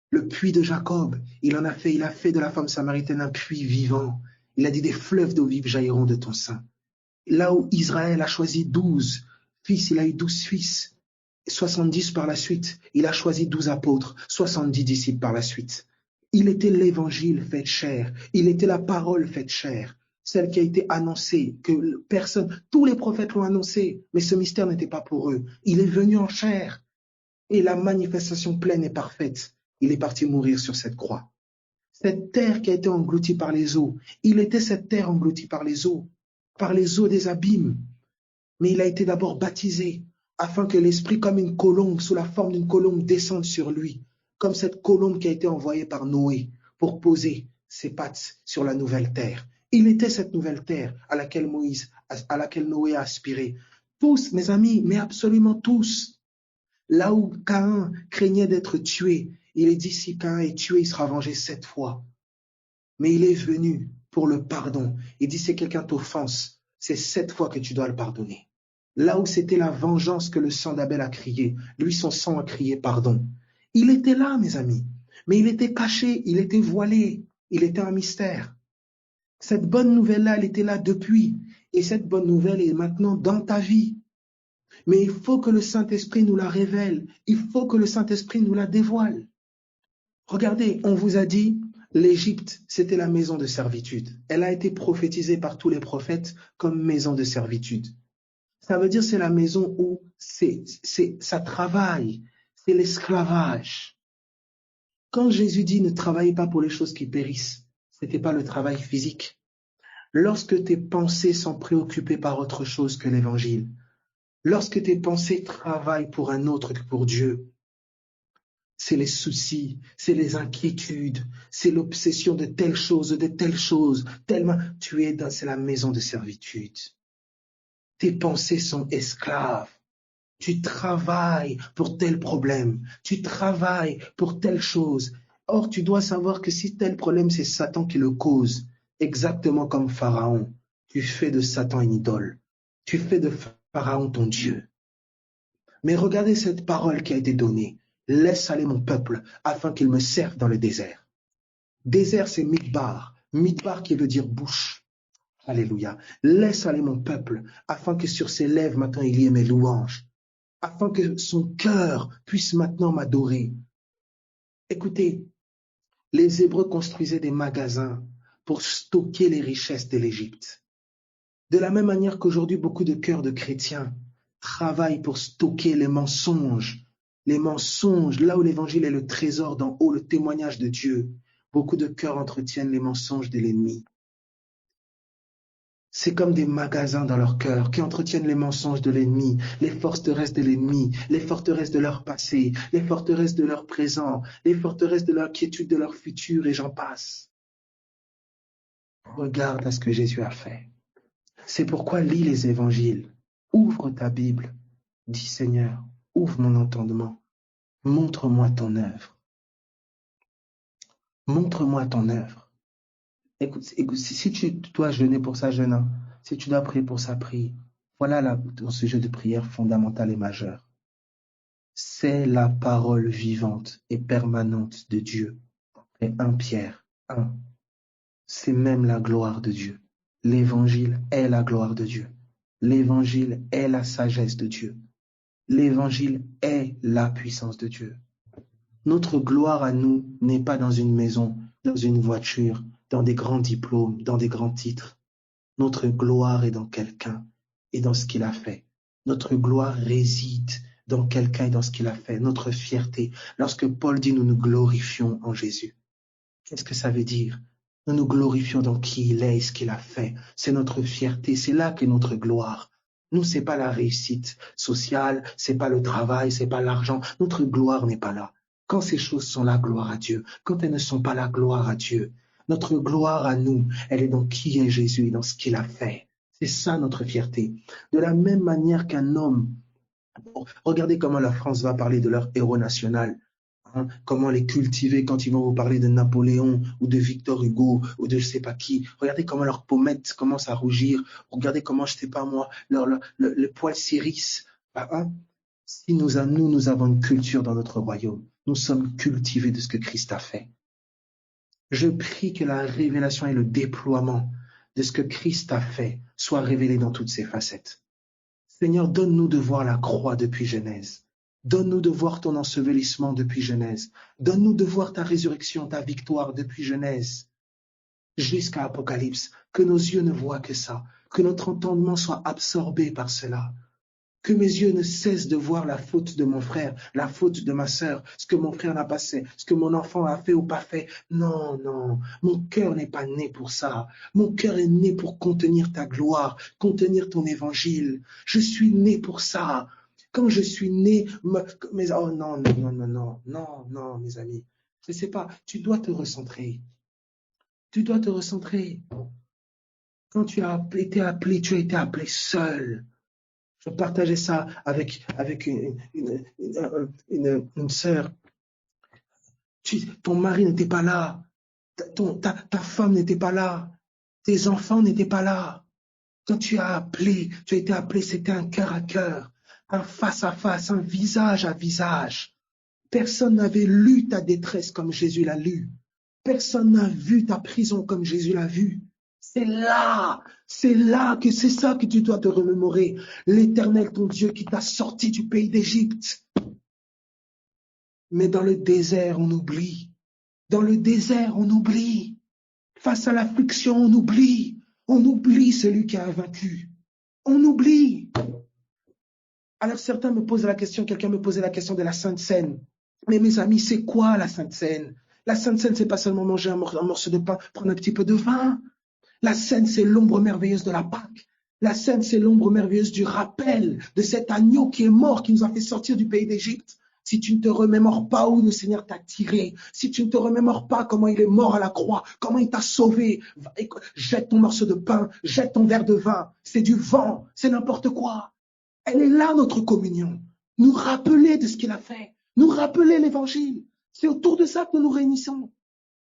Speaker 1: Le puits de Jacob, il a fait de la femme samaritaine un puits vivant. Il a dit, des fleuves d'eau vive jailliront de ton sein. Là où Israël a choisi 12 fils, il a eu 12 fils, 70 par la suite. Il a choisi 12 apôtres, 70 disciples par la suite. Il était l'évangile fait chair, il était la parole faite chair, celle qui a été annoncée, que personne, tous les prophètes l'ont annoncé, mais ce mystère n'était pas pour eux. Il est venu en chair et la manifestation pleine et parfaite. Il est parti mourir sur cette croix. Cette terre qui a été engloutie par les eaux, il était cette terre engloutie par les eaux des abîmes. Mais il a été d'abord baptisé afin que l'Esprit, comme une colombe, sous la forme d'une colombe, descende sur lui, comme cette colombe qui a été envoyée par Noé pour poser ses pattes sur la nouvelle terre. Il était cette nouvelle terre à laquelle Noé a aspiré. Tous, mes amis, mais absolument tous. Là où Caïn craignait d'être tué, il est dit, si Caïn est tué, il sera vengé 7 fois. Mais il est venu pour le pardon. Il dit, si quelqu'un t'offense, c'est 7 fois que tu dois le pardonner. Là où c'était la vengeance que le sang d'Abel a crié, lui, son sang a crié pardon. Il était là, mes amis, mais il était caché, il était voilé, il était un mystère. Cette bonne nouvelle-là, elle était là depuis, et cette bonne nouvelle est maintenant dans ta vie. Mais il faut que le Saint-Esprit nous la révèle, il faut que le Saint-Esprit nous la dévoile. Regardez, on vous a dit, l'Égypte, c'était la maison de servitude. Elle a été prophétisée par tous les prophètes comme maison de servitude. Ça veut dire c'est la maison où ça travaille, c'est l'esclavage. Quand Jésus dit ne travaillez pas pour les choses qui périssent, ce n'était pas le travail physique. Lorsque tes pensées sont préoccupées par autre chose que l'évangile, lorsque tes pensées travaillent pour un autre que pour Dieu, c'est les soucis, c'est les inquiétudes, c'est l'obsession de telle chose, tellement c'est la maison de servitude. Tes pensées sont esclaves. Tu travailles pour tel problème, tu travailles pour telle chose. Or, tu dois savoir que si tel problème, c'est Satan qui le cause, exactement comme Pharaon, tu fais de Satan une idole. Tu fais de Pharaon ton Dieu. Mais regardez cette parole qui a été donnée. Laisse aller mon peuple afin qu'il me serve dans le désert. Désert, c'est Midbar. Midbar qui veut dire bouche. Alléluia. Laisse aller mon peuple afin que sur ses lèvres maintenant il y ait mes louanges. Afin que son cœur puisse maintenant m'adorer. Écoutez, les Hébreux construisaient des magasins pour stocker les richesses de l'Égypte. De la même manière qu'aujourd'hui, beaucoup de cœurs de chrétiens travaillent pour stocker les mensonges, là où l'évangile est le trésor d'en haut, le témoignage de Dieu. Beaucoup de cœurs entretiennent les mensonges de l'ennemi. C'est comme des magasins dans leur cœur qui entretiennent les mensonges de l'ennemi, les forteresses de l'ennemi, les forteresses de leur passé, les forteresses de leur présent, les forteresses de leur quiétude, de leur futur, et j'en passe. Regarde à ce que Jésus a fait. C'est pourquoi lis les évangiles, ouvre ta Bible, dis Seigneur, ouvre mon entendement, montre-moi ton œuvre. Montre-moi ton œuvre. Écoute, si tu dois jeûner pour ça, jeûne. Si tu dois prier pour ça, prie. Voilà ton sujet de prière fondamental et majeur. C'est la parole vivante et permanente de Dieu. Et 1 Pierre 1, c'est même la gloire de Dieu. L'évangile est la gloire de Dieu. L'évangile est la sagesse de Dieu. L'évangile est la puissance de Dieu. Notre gloire à nous n'est pas dans une maison, dans une voiture, dans des grands diplômes, dans des grands titres. Notre gloire est dans quelqu'un et dans ce qu'il a fait. Notre gloire réside dans quelqu'un et dans ce qu'il a fait. Notre fierté. Lorsque Paul dit nous nous glorifions en Jésus, qu'est-ce que ça veut dire? Nous nous glorifions dans qui il est et ce qu'il a fait. C'est notre fierté. C'est là qu'est notre gloire. Nous, c'est pas la réussite sociale, c'est pas le travail, c'est pas l'argent. Notre gloire n'est pas là. Quand ces choses sont là, gloire à Dieu. Quand elles ne sont pas là, gloire à Dieu. Notre gloire à nous, elle est dans qui est Jésus et dans ce qu'il a fait. C'est ça notre fierté. De la même manière qu'un homme, regardez comment la France va parler de leur héros national. Hein, comment les cultiver quand ils vont vous parler de Napoléon ou de Victor Hugo ou de je sais pas qui. Regardez comment leurs pommettes commencent à rougir. Regardez comment, je sais pas moi, le poil s'irrisse. Hein? Si nous avons une culture dans notre royaume, nous sommes cultivés de ce que Christ a fait. Je prie que la révélation et le déploiement de ce que Christ a fait soit révélé dans toutes ses facettes. Seigneur, donne-nous de voir la croix depuis Genèse. Donne-nous de voir ton ensevelissement depuis Genèse. Donne-nous de voir ta résurrection, ta victoire depuis Genèse jusqu'à Apocalypse. Que nos yeux ne voient que ça. Que notre entendement soit absorbé par cela. Que mes yeux ne cessent de voir la faute de mon frère, la faute de ma sœur, ce que mon frère n'a pas fait, ce que mon enfant a fait ou pas fait. Non, non, mon cœur n'est pas né pour ça. Mon cœur est né pour contenir ta gloire, contenir ton évangile. Je suis né pour ça. Quand je suis né, oh non, non, non, non, non, non, non, mes amis. Je ne sais pas, tu dois te recentrer. Tu dois te recentrer. Quand tu as été appelé, tu as été appelé seul. Je partageais ça avec une sœur. Ton mari n'était pas là. Ta femme n'était pas là. Tes enfants n'étaient pas là. Quand tu as été appelé, c'était un cœur à cœur, un face à face, un visage à visage. Personne n'avait lu ta détresse comme Jésus l'a lu. Personne n'a vu ta prison comme Jésus l'a vu. C'est là que c'est ça que tu dois te remémorer. L'Éternel, ton Dieu, qui t'a sorti du pays d'Égypte. Mais dans le désert, on oublie. Dans le désert, on oublie. Face à l'affliction, on oublie. On oublie celui qui a vaincu. On oublie. Alors certains me posent la question, quelqu'un me posait la question de la Sainte Seine. Mais mes amis, c'est quoi la Sainte Seine? La Sainte Seine, c'est pas seulement manger un morceau de pain, prendre un petit peu de vin. La Seine, c'est l'ombre merveilleuse de la Pâque. La Seine, c'est l'ombre merveilleuse du rappel de cet agneau qui est mort, qui nous a fait sortir du pays d'Égypte. Si tu ne te remémores pas où le Seigneur t'a tiré, si tu ne te remémores pas comment il est mort à la croix, comment il t'a sauvé, jette ton morceau de pain, jette ton verre de vin. C'est du vent, c'est n'importe quoi. Elle est là, notre communion. Nous rappeler de ce qu'il a fait. Nous rappeler l'évangile. C'est autour de ça que nous nous réunissons.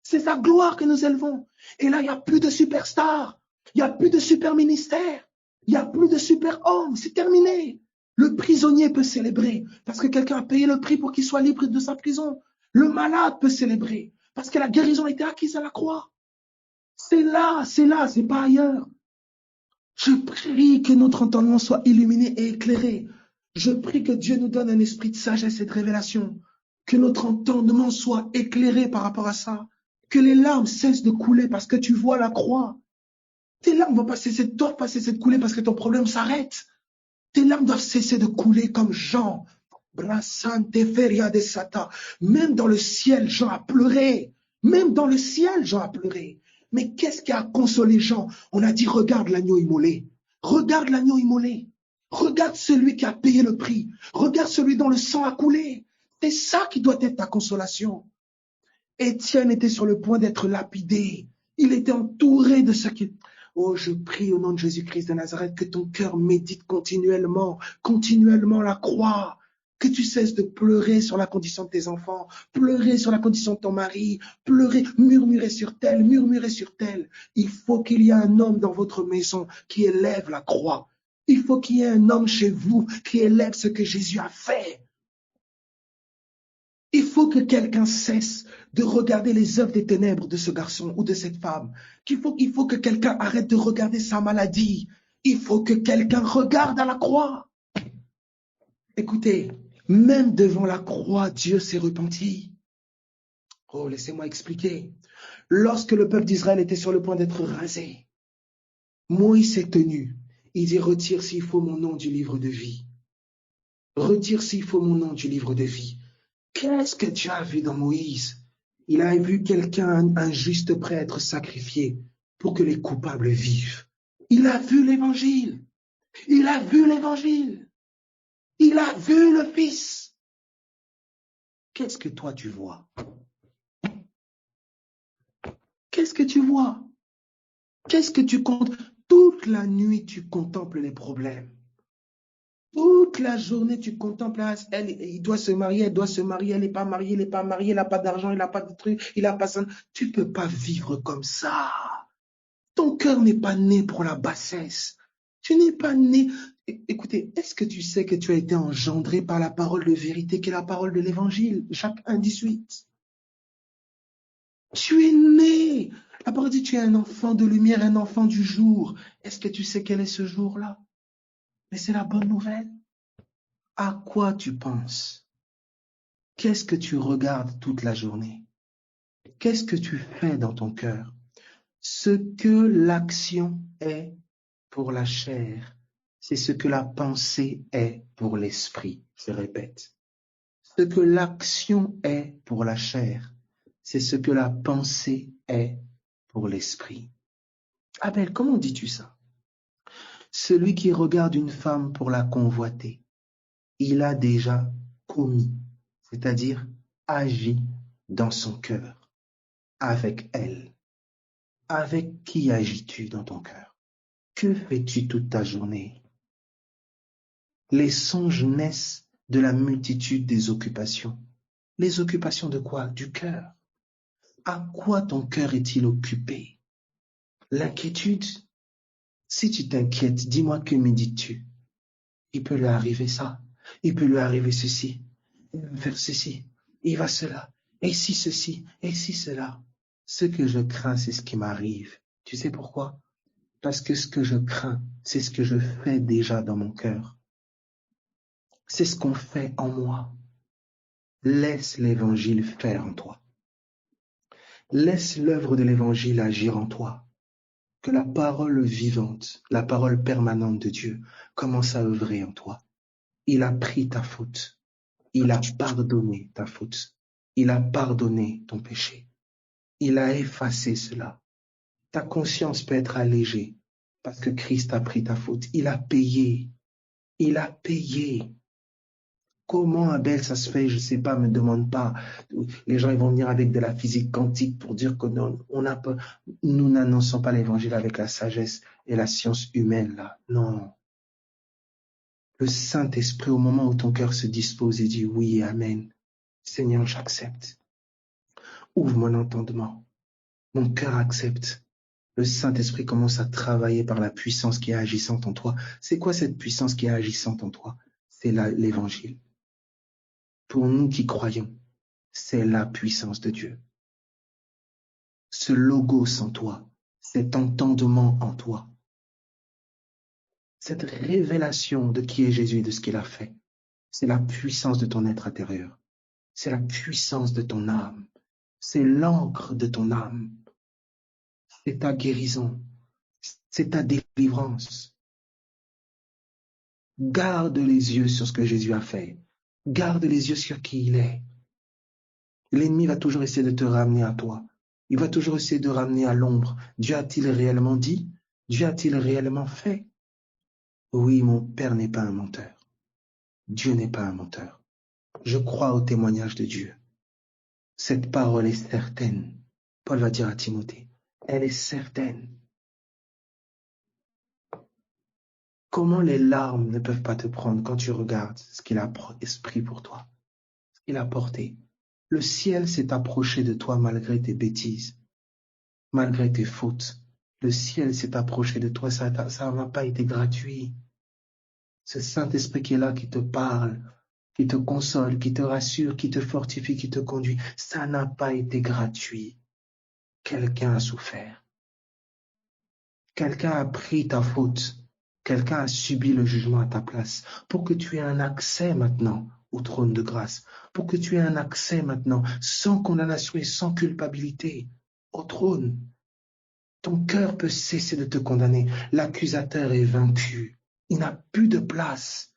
Speaker 1: C'est sa gloire que nous élevons. Et là, il n'y a plus de superstars. Il n'y a plus de super ministères. Il n'y a plus de super hommes. C'est terminé. Le prisonnier peut célébrer parce que quelqu'un a payé le prix pour qu'il soit libre de sa prison. Le malade peut célébrer parce que la guérison a été acquise à la croix. C'est là, c'est pas ailleurs. Je prie que notre entendement soit illuminé et éclairé. Je prie que Dieu nous donne un esprit de sagesse et de révélation. Que notre entendement soit éclairé par rapport à ça. Que les larmes cessent de couler parce que tu vois la croix. Tes larmes doivent pas cesser de couler parce que ton problème s'arrête. Tes larmes doivent cesser de couler comme Jean. Même dans le ciel, Jean a pleuré. Même dans le ciel, Jean a pleuré. Mais qu'est-ce qui a consolé Jean? On a dit, regarde l'agneau immolé. Regarde l'agneau immolé. Regarde celui qui a payé le prix. Regarde celui dont le sang a coulé. C'est ça qui doit être ta consolation. Étienne était sur le point d'être lapidé. Il était entouré de ce qui... Oh, je prie au nom de Jésus-Christ de Nazareth que ton cœur médite continuellement la croix. Que tu cesses de pleurer sur la condition de tes enfants, pleurer sur la condition de ton mari, pleurer, murmurer sur tel, murmurer sur tel. Il faut qu'il y ait un homme dans votre maison qui élève la croix. Il faut qu'il y ait un homme chez vous qui élève ce que Jésus a fait. Il faut que quelqu'un cesse de regarder les œuvres des ténèbres de ce garçon ou de cette femme. Il faut que quelqu'un arrête de regarder sa maladie. Il faut que quelqu'un regarde à la croix. Écoutez, même devant la croix, Dieu s'est repenti. Oh, laissez-moi expliquer. Lorsque le peuple d'Israël était sur le point d'être rasé, Moïse s'est tenu. Il dit, retire s'il faut mon nom du livre de vie. Retire s'il faut mon nom du livre de vie. Qu'est-ce que Dieu a vu dans Moïse? Il a vu quelqu'un injuste prêt à être sacrifié pour que les coupables vivent. Il a vu l'évangile. Il a vu l'évangile. Il a vu le Fils. Qu'est-ce que toi tu vois? Qu'est-ce que tu vois? Qu'est-ce que tu comptes? Toute la nuit, tu contemples les problèmes. Toute la journée, tu contemples, il doit se marier, elle doit se marier, elle n'est pas mariée, il n'est pas marié, il n'a pas d'argent, il n'a pas de truc, il n'a pas ça. Tu ne peux pas vivre comme ça. Ton cœur n'est pas né pour la bassesse. Tu n'es pas né. Écoutez, est-ce que tu sais que tu as été engendré par la parole de vérité qui est la parole de l'évangile? Jacques 1,18. Tu es né. La parole dit tu es un enfant de lumière, un enfant du jour. Est-ce que tu sais quel est ce jour-là? Mais c'est la bonne nouvelle. À quoi tu penses? Qu'est-ce que tu regardes toute la journée? Qu'est-ce que tu fais dans ton cœur? Ce que l'action est pour la chair, c'est ce que la pensée est pour l'esprit. Je répète. Ce que l'action est pour la chair, c'est ce que la pensée est pour l'esprit. Abel, comment dis-tu ça? Celui qui regarde une femme pour la convoiter, il a déjà commis, c'est-à-dire agi dans son cœur, avec elle. Avec qui agis-tu dans ton cœur? Que fais-tu toute ta journée? Les songes naissent de la multitude des occupations. Les occupations de quoi? Du cœur. À quoi ton cœur est-il occupé? L'inquiétude? Si tu t'inquiètes, dis-moi que médites-tu? Il peut lui arriver ça, il peut lui arriver ceci, il va faire ceci, il va cela, et si ceci, et si cela. Ce que je crains, c'est ce qui m'arrive. Tu sais pourquoi? Parce que ce que je crains, c'est ce que je fais déjà dans mon cœur. C'est ce qu'on fait en moi. Laisse l'évangile faire en toi. Laisse l'œuvre de l'évangile agir en toi. Que la parole vivante, la parole permanente de Dieu commence à œuvrer en toi. Il a pris ta faute. Il a pardonné ta faute. Il a pardonné ton péché. Il a effacé cela. Ta conscience peut être allégée parce que Christ a pris ta faute. Il a payé. Il a payé. Comment, Abel, ça se fait? Je ne sais pas, me demande pas. Les gens ils vont venir avec de la physique quantique pour dire que non, nous n'annonçons pas l'évangile avec la sagesse et la science humaine, là. Non. Le Saint-Esprit, au moment où ton cœur se dispose et dit oui et amen, Seigneur, j'accepte. Ouvre mon entendement. Mon cœur accepte. Le Saint-Esprit commence à travailler par la puissance qui est agissante en toi. C'est quoi cette puissance qui est agissante en toi? C'est l'évangile. Pour nous qui croyons, c'est la puissance de Dieu. Ce logos en toi, cet entendement en toi, cette révélation de qui est Jésus et de ce qu'il a fait, c'est la puissance de ton être intérieur. C'est la puissance de ton âme. C'est l'encre de ton âme. C'est ta guérison. C'est ta délivrance. Garde les yeux sur ce que Jésus a fait. Garde les yeux sur qui il est. L'ennemi va toujours essayer de te ramener à toi. Il va toujours essayer de ramener à l'ombre. Dieu a-t-il réellement dit? Dieu a-t-il réellement fait? Oui, mon Père n'est pas un menteur. Dieu n'est pas un menteur. Je crois au témoignage de Dieu. Cette parole est certaine. Paul va dire à Timothée, elle est certaine. Comment les larmes ne peuvent pas te prendre quand tu regardes ce qu'il a pris pour toi, ce qu'il a porté. Le ciel s'est approché de toi malgré tes bêtises, malgré tes fautes. Le ciel s'est approché de toi, ça n'a pas été gratuit. Ce Saint-Esprit qui est là, qui te parle, qui te console, qui te rassure, qui te fortifie, qui te conduit, ça n'a pas été gratuit. Quelqu'un a souffert. Quelqu'un a pris ta faute. Quelqu'un a subi le jugement à ta place pour que tu aies un accès maintenant au trône de grâce, pour que tu aies un accès maintenant sans condamnation et sans culpabilité au trône. Ton cœur peut cesser de te condamner. L'accusateur est vaincu. Il n'a plus de place.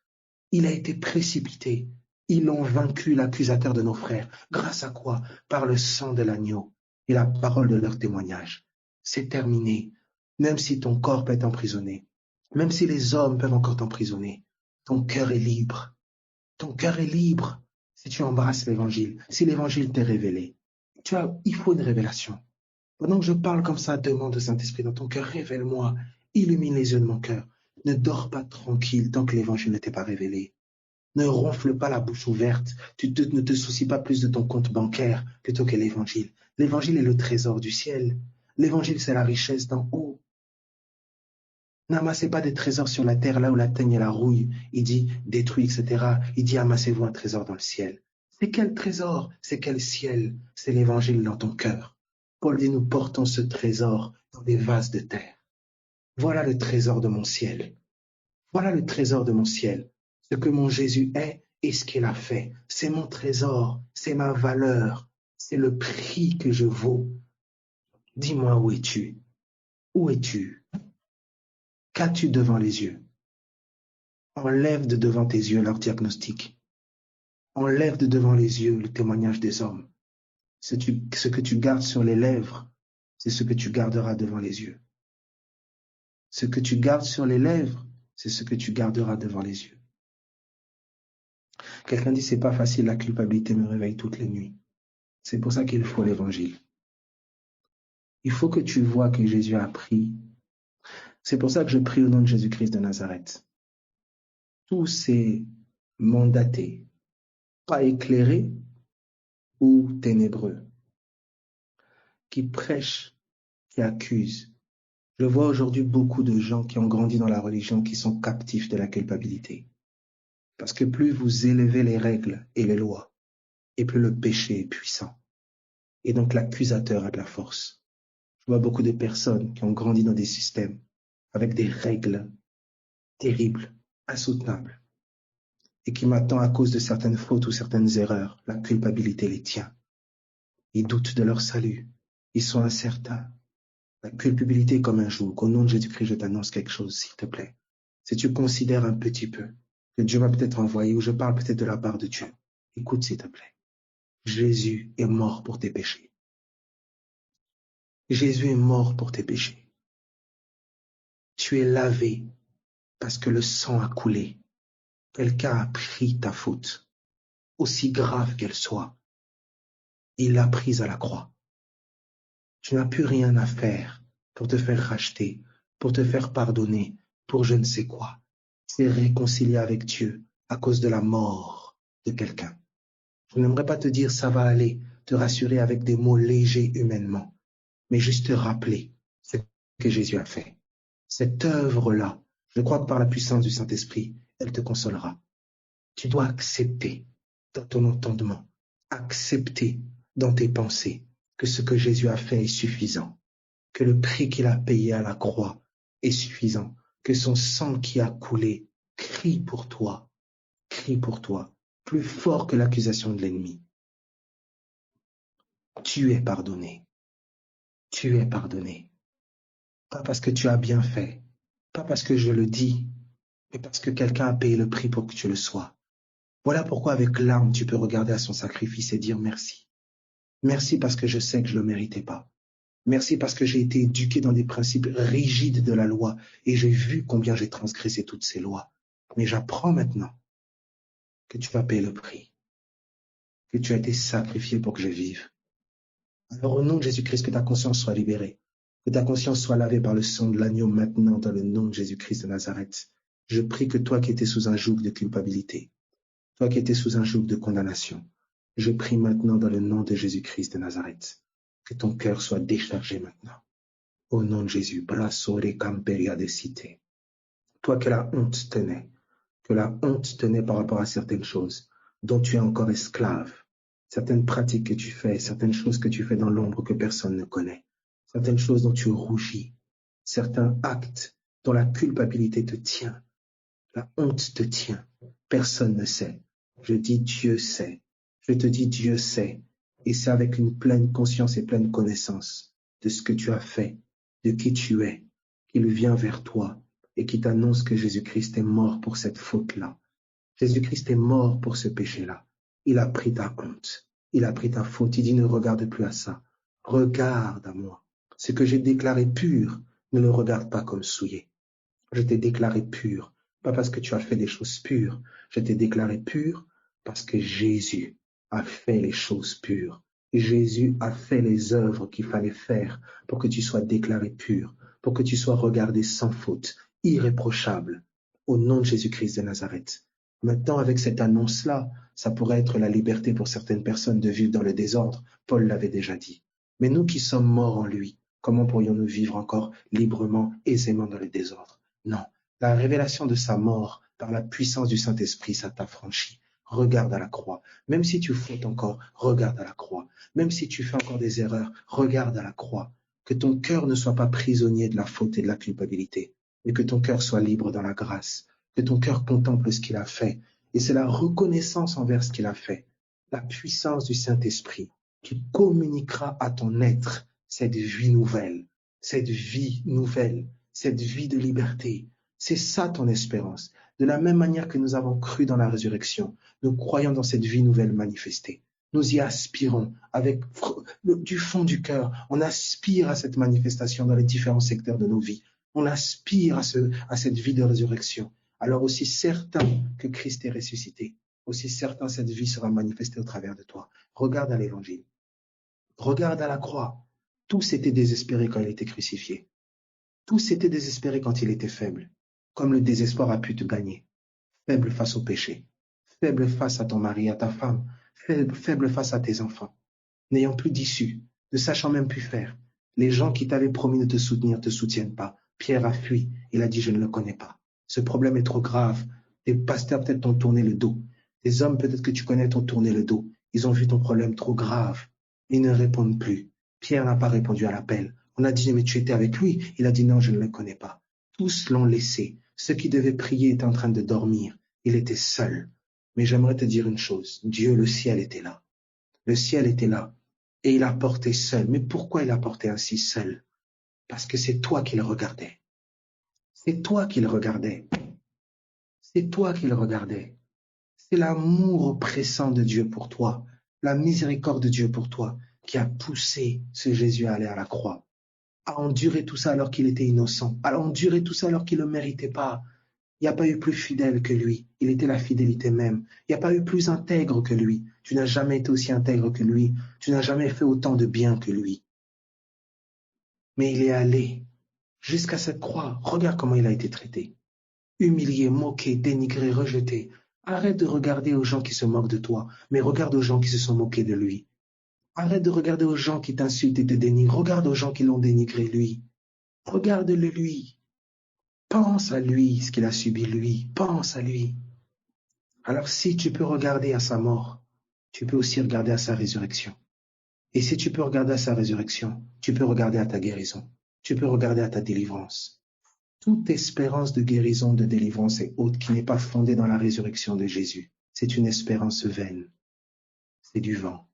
Speaker 1: Il a été précipité. Ils l'ont vaincu, l'accusateur de nos frères. Grâce à quoi? Par le sang de l'agneau et la parole de leur témoignage. C'est terminé. Même si ton corps peut être emprisonné, même si les hommes peuvent encore t'emprisonner, ton cœur est libre. Ton cœur est libre si tu embrasses l'évangile, si l'évangile t'est révélé. Il faut une révélation. Pendant que je parle comme ça, demande au Saint-Esprit dans ton cœur, révèle-moi, illumine les yeux de mon cœur. Ne dors pas tranquille tant que l'évangile ne t'est pas révélé. Ne ronfle pas la bouche ouverte. Ne te soucies pas plus de ton compte bancaire plutôt que l'évangile. L'évangile est le trésor du ciel. L'évangile, c'est la richesse d'en haut. N'amassez pas des trésors sur la terre, là où la teigne et la rouille. Il dit détruit, etc. Il dit amassez-vous un trésor dans le ciel. C'est quel trésor? C'est quel ciel? C'est l'évangile dans ton cœur. Paul dit nous portons ce trésor dans des vases de terre. Voilà le trésor de mon ciel. Voilà le trésor de mon ciel. Ce que mon Jésus est et ce qu'il a fait. C'est mon trésor, c'est ma valeur, c'est le prix que je vaux. Dis-moi où es-tu? Où es-tu? Qu'as-tu devant les yeux? Enlève de devant tes yeux leur diagnostic. Enlève de devant les yeux le témoignage des hommes. Ce que tu gardes sur les lèvres, c'est ce que tu garderas devant les yeux. Ce que tu gardes sur les lèvres, c'est ce que tu garderas devant les yeux. Quelqu'un dit, c'est pas facile, la culpabilité me réveille toutes les nuits. C'est pour ça qu'il faut l'évangile. Il faut que tu vois que Jésus a pris. C'est pour ça que je prie au nom de Jésus-Christ de Nazareth. Tous ces mandatés, pas éclairés ou ténébreux, qui prêchent, qui accusent. Je vois aujourd'hui beaucoup de gens qui ont grandi dans la religion qui sont captifs de la culpabilité. Parce que plus vous élevez les règles et les lois, et plus le péché est puissant. Et donc l'accusateur a de la force. Je vois beaucoup de personnes qui ont grandi dans des systèmes avec des règles terribles, insoutenables, et qui maintenant, à cause de certaines fautes ou certaines erreurs, la culpabilité les tient. Ils doutent de leur salut. Ils sont incertains. La culpabilité est comme un joug. Au nom de Jésus-Christ, je t'annonce quelque chose, s'il te plaît. Si tu considères un petit peu que Dieu m'a peut-être envoyé, ou je parle peut-être de la part de Dieu, écoute, s'il te plaît. Jésus est mort pour tes péchés. Jésus est mort pour tes péchés. Tu es lavé parce que le sang a coulé. Quelqu'un a pris ta faute, aussi grave qu'elle soit. Il l'a prise à la croix. Tu n'as plus rien à faire pour te faire racheter, pour te faire pardonner, pour je ne sais quoi. C'est réconcilié avec Dieu à cause de la mort de quelqu'un. Je n'aimerais pas te dire ça va aller, te rassurer avec des mots légers humainement, mais juste te rappeler ce que Jésus a fait. Cette œuvre-là, je crois que par la puissance du Saint-Esprit, elle te consolera. Tu dois accepter dans ton entendement, accepter dans tes pensées que ce que Jésus a fait est suffisant, que le prix qu'il a payé à la croix est suffisant, que son sang qui a coulé crie pour toi, plus fort que l'accusation de l'ennemi. Tu es pardonné. Tu es pardonné. Pas parce que tu as bien fait, pas parce que je le dis, mais parce que quelqu'un a payé le prix pour que tu le sois. Voilà pourquoi avec larmes tu peux regarder à son sacrifice et dire merci. Merci parce que je sais que je ne le méritais pas. Merci parce que j'ai été éduqué dans des principes rigides de la loi et j'ai vu combien j'ai transgressé toutes ces lois. Mais j'apprends maintenant que tu vas payer le prix, que tu as été sacrifié pour que je vive. Alors au nom de Jésus-Christ, que ta conscience soit libérée, que ta conscience soit lavée par le sang de l'agneau maintenant dans le nom de Jésus-Christ de Nazareth. Je prie que toi qui étais sous un joug de culpabilité, toi qui étais sous un joug de condamnation, je prie maintenant dans le nom de Jésus-Christ de Nazareth, que ton cœur soit déchargé maintenant. Au nom de Jésus, Brasore Camperia de Cité. Toi que la honte tenait par rapport à certaines choses dont tu es encore esclave, certaines pratiques que tu fais, certaines choses que tu fais dans l'ombre que personne ne connaît, certaines choses dont tu rougis, certains actes dont la culpabilité te tient, la honte te tient, personne ne sait. Je dis Dieu sait, je te dis Dieu sait, et c'est avec une pleine conscience et pleine connaissance de ce que tu as fait, de qui tu es, qu'il vient vers toi et qui t'annonce que Jésus-Christ est mort pour cette faute-là. Jésus-Christ est mort pour ce péché-là. Il a pris ta honte, il a pris ta faute. Il dit ne regarde plus à ça, regarde à moi. Ce que j'ai déclaré pur, ne le regarde pas comme souillé. Je t'ai déclaré pur, pas parce que tu as fait des choses pures. Je t'ai déclaré pur parce que Jésus a fait les choses pures. Jésus a fait les œuvres qu'il fallait faire pour que tu sois déclaré pur, pour que tu sois regardé sans faute, irréprochable, au nom de Jésus-Christ de Nazareth. Maintenant, avec cette annonce-là, ça pourrait être la liberté pour certaines personnes de vivre dans le désordre. Paul l'avait déjà dit. Mais nous qui sommes morts en lui, comment pourrions-nous vivre encore librement, aisément dans le désordre? Non, la révélation de sa mort par la puissance du Saint-Esprit, ça t'affranchit. Regarde à la croix. Même si tu fautes encore, regarde à la croix. Même si tu fais encore des erreurs, regarde à la croix. Que ton cœur ne soit pas prisonnier de la faute et de la culpabilité, mais que ton cœur soit libre dans la grâce. Que ton cœur contemple ce qu'il a fait. Et c'est la reconnaissance envers ce qu'il a fait, la puissance du Saint-Esprit qui communiquera à ton être cette vie nouvelle, cette vie nouvelle, cette vie de liberté. C'est ça ton espérance. De la même manière que nous avons cru dans la résurrection, nous croyons dans cette vie nouvelle manifestée. Nous y aspirons avec du fond du cœur. On aspire à cette manifestation dans les différents secteurs de nos vies. On aspire à cette vie de résurrection. Alors aussi certain que Christ est ressuscité, aussi certain cette vie sera manifestée au travers de toi. Regarde à l'évangile. Regarde à la croix. Tous étaient désespérés quand il était crucifié. Tous étaient désespérés quand il était faible. Comme le désespoir a pu te gagner. Faible face au péché. Faible face à ton mari, à ta femme. Faible face à tes enfants. N'ayant plus d'issue, ne sachant même plus faire. Les gens qui t'avaient promis de te soutenir ne te soutiennent pas. Pierre a fui. Il a dit, je ne le connais pas. Ce problème est trop grave. Des pasteurs peut-être t'ont tourné le dos. Des hommes peut-être que tu connais t'ont tourné le dos. Ils ont vu ton problème trop grave. Ils ne répondent plus. Pierre n'a pas répondu à l'appel. On a dit, mais tu étais avec lui. Il a dit, non, je ne le connais pas. Tous l'ont laissé. Ceux qui devaient prier étaient en train de dormir. Il était seul. Mais j'aimerais te dire une chose. Dieu, le ciel était là. Le ciel était là. Et il a porté seul. Mais pourquoi il a porté ainsi seul? Parce que c'est toi qui le regardais. C'est toi qui le regardais. C'est toi qui le regardais. C'est l'amour oppressant de Dieu pour toi, la miséricorde de Dieu pour toi, qui a poussé ce Jésus à aller à la croix, à endurer tout ça alors qu'il était innocent, à endurer tout ça alors qu'il ne le méritait pas. Il n'y a pas eu plus fidèle que lui. Il était la fidélité même. Il n'y a pas eu plus intègre que lui. Tu n'as jamais été aussi intègre que lui. Tu n'as jamais fait autant de bien que lui. Mais il est allé jusqu'à cette croix. Regarde comment il a été traité. Humilié, moqué, dénigré, rejeté. Arrête de regarder aux gens qui se moquent de toi, mais regarde aux gens qui se sont moqués de lui. Arrête de regarder aux gens qui t'insultent et te dénigrent. Regarde aux gens qui l'ont dénigré lui. Regarde-le lui. Pense à lui, ce qu'il a subi lui. Pense à lui. Alors si tu peux regarder à sa mort, tu peux aussi regarder à sa résurrection. Et si tu peux regarder à sa résurrection, tu peux regarder à ta guérison. Tu peux regarder à ta délivrance. Toute espérance de guérison, de délivrance et autre qui n'est pas fondée dans la résurrection de Jésus, c'est une espérance vaine. C'est du vent.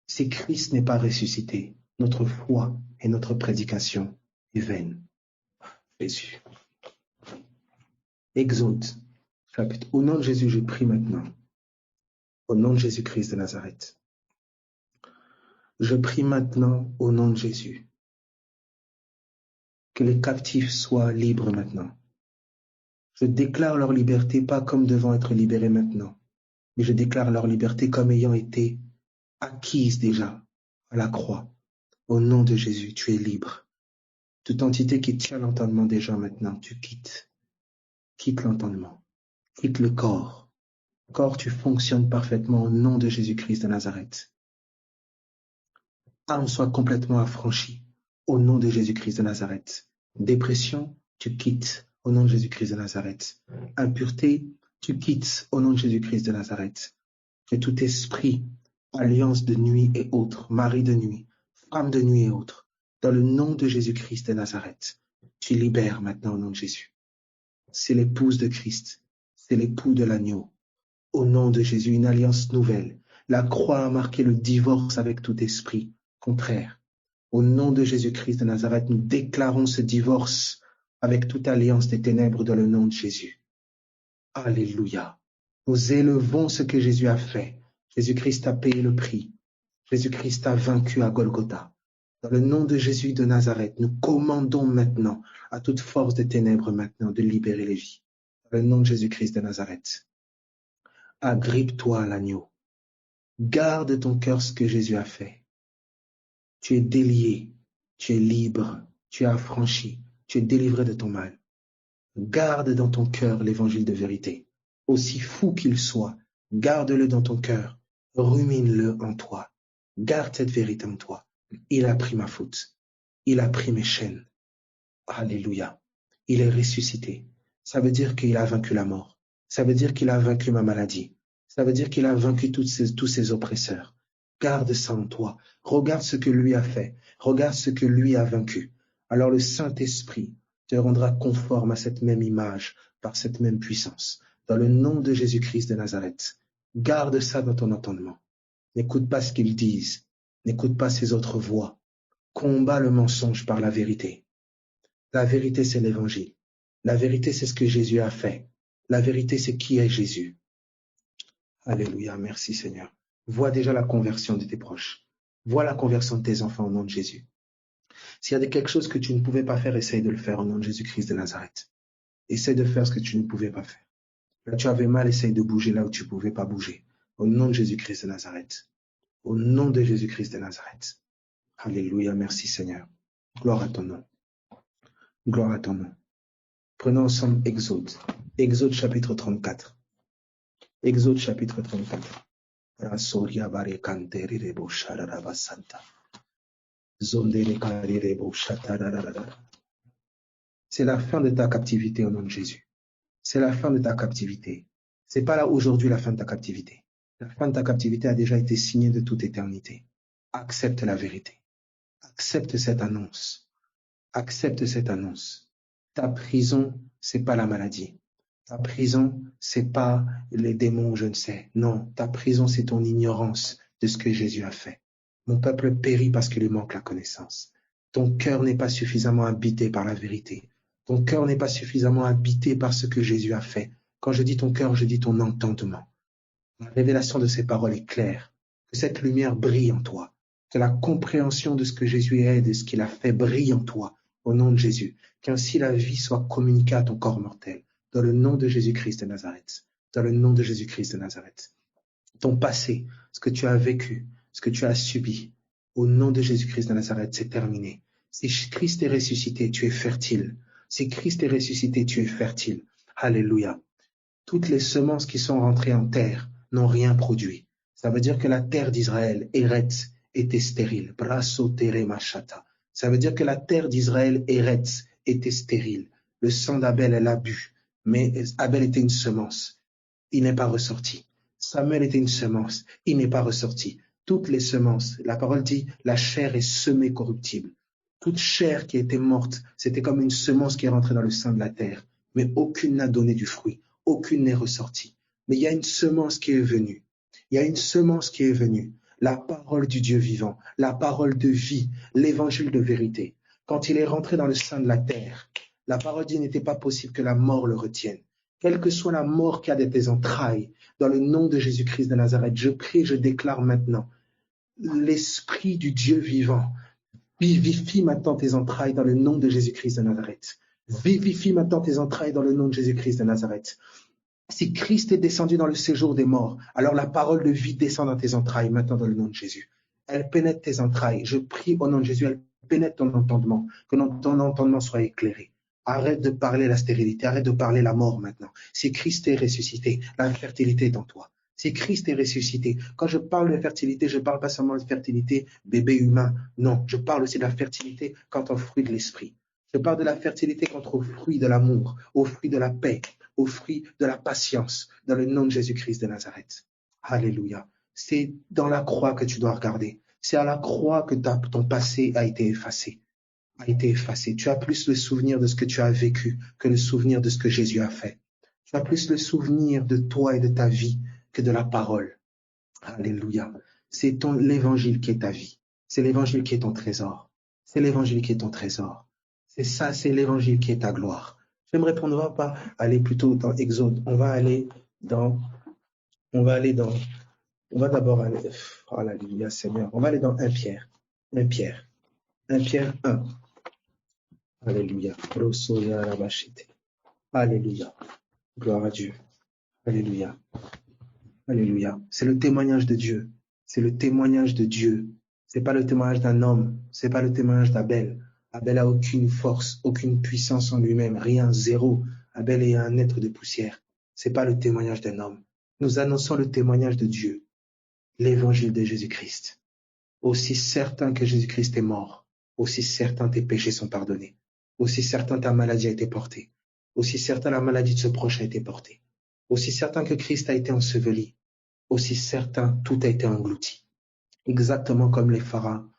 Speaker 1: Si Christ n'est pas ressuscité, notre foi et notre prédication est vaine. Jésus. Exode, chapitre. Au nom de Jésus, je prie maintenant. Au nom de Jésus-Christ de Nazareth. Je prie maintenant au nom de Jésus. Que les captifs soient libres maintenant. Je déclare leur liberté pas comme devant être libérés maintenant, mais je déclare leur liberté comme ayant été acquise déjà à la croix. Au nom de Jésus, tu es libre. Toute entité qui tient l'entendement des gens maintenant, tu quittes. quitte l'entendement, quitte le corps. Corps, tu fonctionnes parfaitement au nom de Jésus-Christ de Nazareth. Âme, sois complètement affranchie au nom de Jésus-Christ de Nazareth. Dépression, tu quittes au nom de Jésus-Christ de Nazareth. Impureté, tu quittes au nom de Jésus-Christ de Nazareth. Que tout esprit, alliance de nuit et autres, mari de nuit, femme de nuit et autres, dans le nom de Jésus-Christ de Nazareth, tu libères maintenant au nom de Jésus. C'est l'épouse de Christ, c'est l'époux de l'agneau. Au nom de Jésus, une alliance nouvelle. La croix a marqué le divorce avec tout esprit contraire. Au nom de Jésus-Christ de Nazareth, nous déclarons ce divorce avec toute alliance des ténèbres dans le nom de Jésus. Alléluia. Nous élevons ce que Jésus a fait. Jésus-Christ a payé le prix. Jésus-Christ a vaincu à Golgotha. Dans le nom de Jésus de Nazareth, nous commandons maintenant à toute force des ténèbres maintenant de libérer les vies. Dans le nom de Jésus-Christ de Nazareth. Agrippe-toi à l'agneau. Garde ton cœur ce que Jésus a fait. Tu es délié, tu es libre, tu es affranchi, tu es délivré de ton mal. Garde dans ton cœur l'évangile de vérité. Aussi fou qu'il soit, garde-le dans ton cœur, rumine-le en toi. Garde cette vérité en toi. Il a pris ma faute. Il a pris mes chaînes. Alléluia. Il est ressuscité. Ça veut dire qu'il a vaincu la mort. Ça veut dire qu'il a vaincu ma maladie. Ça veut dire qu'il a vaincu tous ses oppresseurs. Garde ça en toi. Regarde ce que lui a fait. Regarde ce que lui a vaincu. Alors le Saint-Esprit te rendra conforme à cette même image, par cette même puissance. Dans le nom de Jésus-Christ de Nazareth. Garde ça dans ton entendement. N'écoute pas ce qu'ils disent. N'écoute pas ces autres voix. Combat le mensonge par la vérité. La vérité, c'est l'évangile. La vérité, c'est ce que Jésus a fait. La vérité, c'est qui est Jésus. Alléluia, merci Seigneur. Vois déjà la conversion de tes proches. Vois la conversion de tes enfants au nom de Jésus. S'il y a quelque chose que tu ne pouvais pas faire, essaye de le faire au nom de Jésus-Christ de Nazareth. Essaye de faire ce que tu ne pouvais pas faire. Là, tu avais mal, essaye de bouger là où tu ne pouvais pas bouger. Au nom de Jésus-Christ de Nazareth. Au nom de Jésus-Christ de Nazareth. Alléluia, merci Seigneur. Gloire à ton nom. Gloire à ton nom. Prenons ensemble Exode. Exode chapitre 34. Exode chapitre 34. C'est la fin de ta captivité au nom de Jésus. C'est la fin de ta captivité. C'est pas là aujourd'hui la fin de ta captivité. La fin de ta captivité a déjà été signée de toute éternité. Accepte la vérité. Accepte cette annonce. Accepte cette annonce. Ta prison, c'est pas la maladie. Ta prison, c'est pas les démons, je ne sais. Non, ta prison, c'est ton ignorance de ce que Jésus a fait. Mon peuple périt parce qu'il lui manque la connaissance. Ton cœur n'est pas suffisamment habité par la vérité. Ton cœur n'est pas suffisamment habité par ce que Jésus a fait. Quand je dis ton cœur, je dis ton entendement. La révélation de ces paroles est claire. Que cette lumière brille en toi. Que la compréhension de ce que Jésus est, de ce qu'il a fait, brille en toi, au nom de Jésus. Qu'ainsi la vie soit communiquée à ton corps mortel. Dans le nom de Jésus-Christ de Nazareth. Dans le nom de Jésus-Christ de Nazareth. Ton passé, ce que tu as vécu, ce que tu as subi, au nom de Jésus-Christ de Nazareth, c'est terminé. Si Christ est ressuscité, tu es fertile. Si Christ est ressuscité, tu es fertile. Alléluia. Toutes les semences qui sont rentrées en terre n'ont rien produit. Ça veut dire que la terre d'Israël, Eretz, était stérile. Brasso tere machata. Ça veut dire que la terre d'Israël, Eretz, était stérile. Le sang d'Abel, elle a bu. Mais Abel était une semence. Il n'est pas ressorti. Samuel était une semence. Il n'est pas ressorti. Toutes les semences, la parole dit, la chair est semée corruptible. Toute chair qui était morte, c'était comme une semence qui est rentrée dans le sein de la terre. Mais aucune n'a donné du fruit. Aucune n'est ressortie. Mais il y a une semence qui est venue. Il y a une semence qui est venue. La parole du Dieu vivant, la parole de vie, l'évangile de vérité. Quand il est rentré dans le sein de la terre, la parole dit qu'il n'était pas possible que la mort le retienne. Quelle que soit la mort qu'il y a de tes entrailles, dans le nom de Jésus-Christ de Nazareth, je prie, je déclare maintenant, l'esprit du Dieu vivant, vivifie maintenant tes entrailles dans le nom de Jésus-Christ de Nazareth. Vivifie maintenant tes entrailles dans le nom de Jésus-Christ de Nazareth. Si Christ est descendu dans le séjour des morts, alors la parole de vie descend dans tes entrailles maintenant dans le nom de Jésus. Elle pénètre tes entrailles. Je prie au nom de Jésus, elle pénètre ton entendement, que ton entendement soit éclairé. Arrête de parler la stérilité, arrête de parler la mort maintenant. Si Christ est ressuscité, la fertilité est en toi. Si Christ est ressuscité, quand je parle de fertilité, je ne parle pas seulement de fertilité bébé humain. Non, je parle aussi de la fertilité quant au fruit de l'esprit. Je parle de la fertilité quant au fruit de l'amour, au fruit de la paix, au fruit de la patience, dans le nom de Jésus-Christ de Nazareth. Alléluia. C'est dans la croix que tu dois regarder. C'est à la croix que ton passé a été effacé. Tu as plus le souvenir de ce que tu as vécu que le souvenir de ce que Jésus a fait. Tu as plus le souvenir de toi et de ta vie que de la parole. Alléluia. C'est l'évangile qui est ta vie. C'est l'évangile qui est ton trésor. C'est l'évangile qui est ton trésor. C'est ça, c'est l'évangile qui est ta gloire. J'aimerais qu'on ne va pas aller plutôt dans Exode. On va d'abord aller, alléluia Seigneur. On va aller dans 1 Pierre. 1 Pierre. 1 Pierre 1. Alléluia. Alléluia. Gloire à Dieu. Alléluia. Alléluia. C'est le témoignage de Dieu. C'est le témoignage de Dieu. C'est pas le témoignage d'un homme. C'est pas le témoignage d'Abel. Abel a aucune force, aucune puissance en lui-même. Rien, zéro. Abel est un être de poussière. C'est pas le témoignage d'un homme. Nous annonçons le témoignage de Dieu. L'évangile de Jésus-Christ. Aussi certain que Jésus-Christ est mort, aussi certain tes péchés sont pardonnés. Aussi certain ta maladie a été portée. Aussi certain la maladie de ce proche a été portée. Aussi certain que Christ a été enseveli. Aussi certain tout a été englouti. Exactement comme les Pharaon,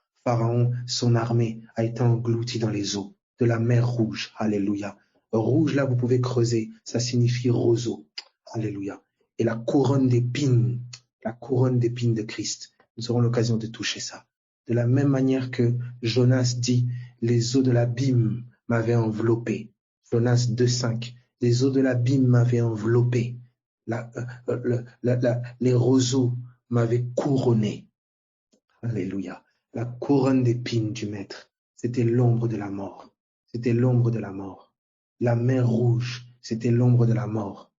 Speaker 1: son armée a été engloutie dans les eaux de la mer Rouge. Alléluia. Rouge, là, vous pouvez creuser. Ça signifie roseau. Alléluia. Et la couronne d'épines de Christ. Nous aurons l'occasion de toucher ça. De la même manière que Jonas dit, les eaux de l'abîme m'avaient enveloppé. Jonas 2,5. Les eaux de l'abîme m'avaient enveloppé. Les roseaux m'avaient couronné. Alléluia. La couronne d'épines du Maître, c'était l'ombre de la mort. C'était l'ombre de la mort. La mer Rouge, c'était l'ombre de la mort.